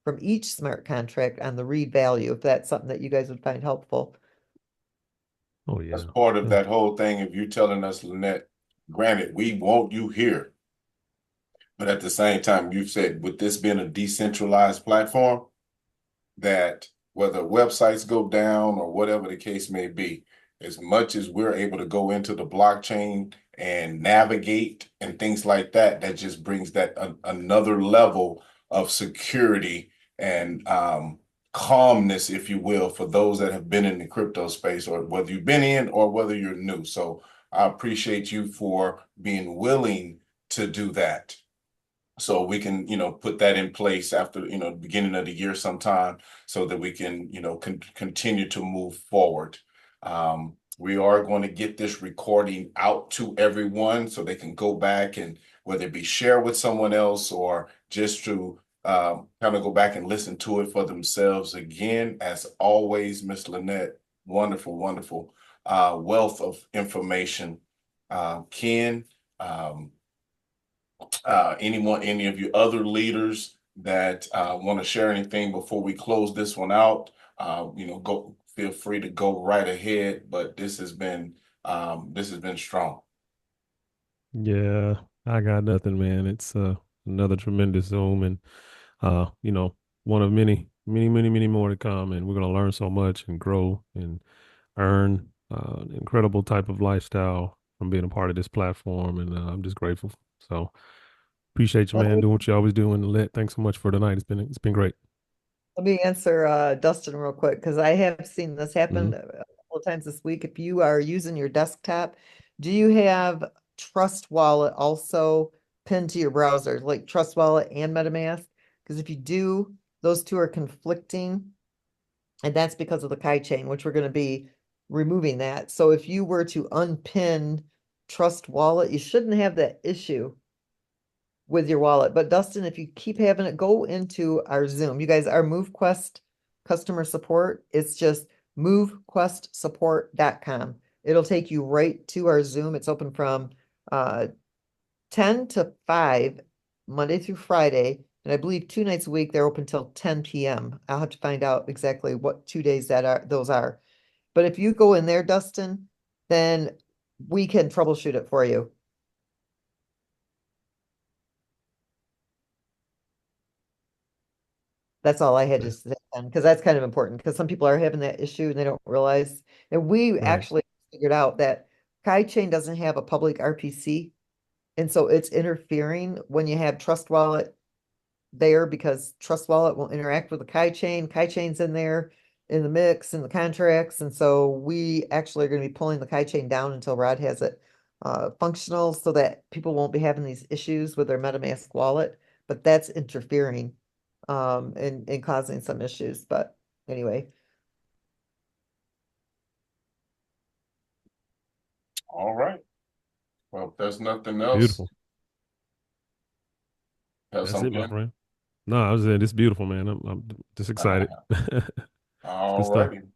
from each smart contract on the read value, if that's something that you guys would find helpful. Oh, yeah. As part of that whole thing, if you're telling us, Lynette, granted, we want you here, but at the same time, you've said with this being a decentralized platform, that whether websites go down or whatever the case may be, as much as we're able to go into the blockchain and navigate and things like that, that just brings that another level of security and calmness, if you will, for those that have been in the crypto space, or whether you've been in or whether you're new. So I appreciate you for being willing to do that. So we can, put that in place after, the beginning of the year sometime so that we can, continue to move forward. We are going to get this recording out to everyone so they can go back and whether it be share with someone else or just to kind of go back and listen to it for themselves again. As always, Miss Lynette, wonderful, wonderful wealth of information. Ken, any of you other leaders that want to share anything before we close this one out, go feel free to go right ahead. But this has been strong. Yeah, I got nothing, man. It's another tremendous Zoom, and one of many, many, many, many more to come. And we're gonna learn so much and grow and earn an incredible type of lifestyle from being a part of this platform. And I'm just grateful. So appreciate you, man, doing what you always do. And Let, thanks so much for tonight. It's been great. Let me answer Dustin real quick because I have seen this happen Mhm. a couple of times this week. If you are using your desktop, do you have Trust Wallet also pinned to your browser, like Trust Wallet and MetaMask? Because if you do, those two are conflicting, and that's because of the Kai chain, which we're going to be removing that. So if you were to unpin Trust Wallet, you shouldn't have that issue with your wallet. But Dustin, if you keep having it, go into our Zoom. You guys, our MoveQuest customer support, it's just movequestsupport.com. It'll take you right to our Zoom. It's open from 10 to 5, Monday through Friday. And I believe 2 nights a week, they're open till 10 p.m. I'll have to find out exactly what 2 days those are. But if you go in there, Dustin, then we can troubleshoot it for you. That's all I had to say, because that's kind of important, because some people are having that issue and they don't realize. And we Right. actually figured out that Kai Chain doesn't have a public RPC. And so it's interfering when you have Trust Wallet there, because Trust Wallet will interact with the Kai Chain. Kai Chain's in there in the mix in the contracts. And so we actually are going to be pulling the Kai Chain down until Rod has it functional so that people won't be having these issues with their MetaMask wallet. But that's interfering and causing some issues. But anyway, All right. Well, if there's nothing else, Beautiful. have That's it, my something. friend. No, I was saying it's beautiful, man. I'm just excited. It's good All stuff. righty.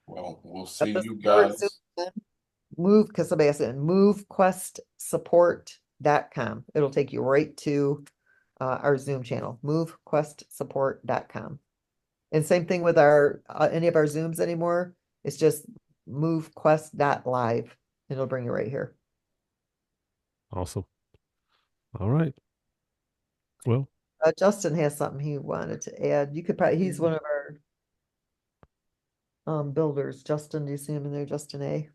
Well, we'll but see this you for Zoom, guys. move, because somebody asked it, movequestsupport.com. It'll take you right to our Zoom channel, movequestsupport.com. And same thing with our any of our Zooms anymore. It's just movequest.live. It'll bring you right here. Awesome. All right. Well, Justin has something he wanted to add. You could probably, he's one of our builders. Justin, do you see him in there, Justin A?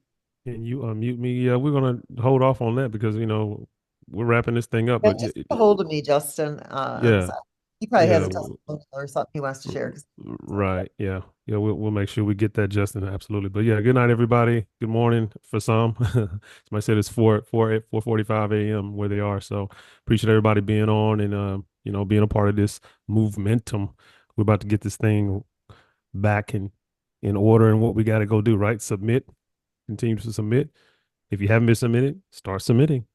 Can you unmute me? Yeah, we're gonna hold off on that because we're wrapping this thing up. Yeah, But just get a hold of me, Justin. yeah, So he probably has yeah, a testimonial or something he wants to share. right. Yeah, yeah. We'll make sure we get that, Justin. Absolutely. But yeah, good night, everybody. Good morning for some. Somebody said it's 4:45 a.m. where they are. So appreciate everybody being on and being a part of this momentum. We're about to get this thing back in order and what we got to go do. Right, submit. Continue to submit. If you haven't been submitted, start submitting.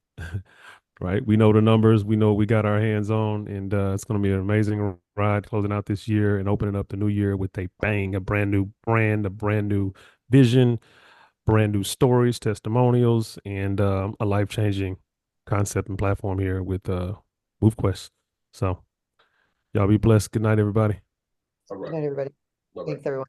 Right. We know the numbers. We know we got our hands on, and it's going to be an amazing ride closing out this year and opening up the new year with a bang, a brand new brand, a brand new vision, brand new stories, testimonials, and a life changing concept and platform here with MoveQuest. So, y'all be blessed. Good night, everybody. All Good right. night, everybody. Bye-bye. Thanks, everyone.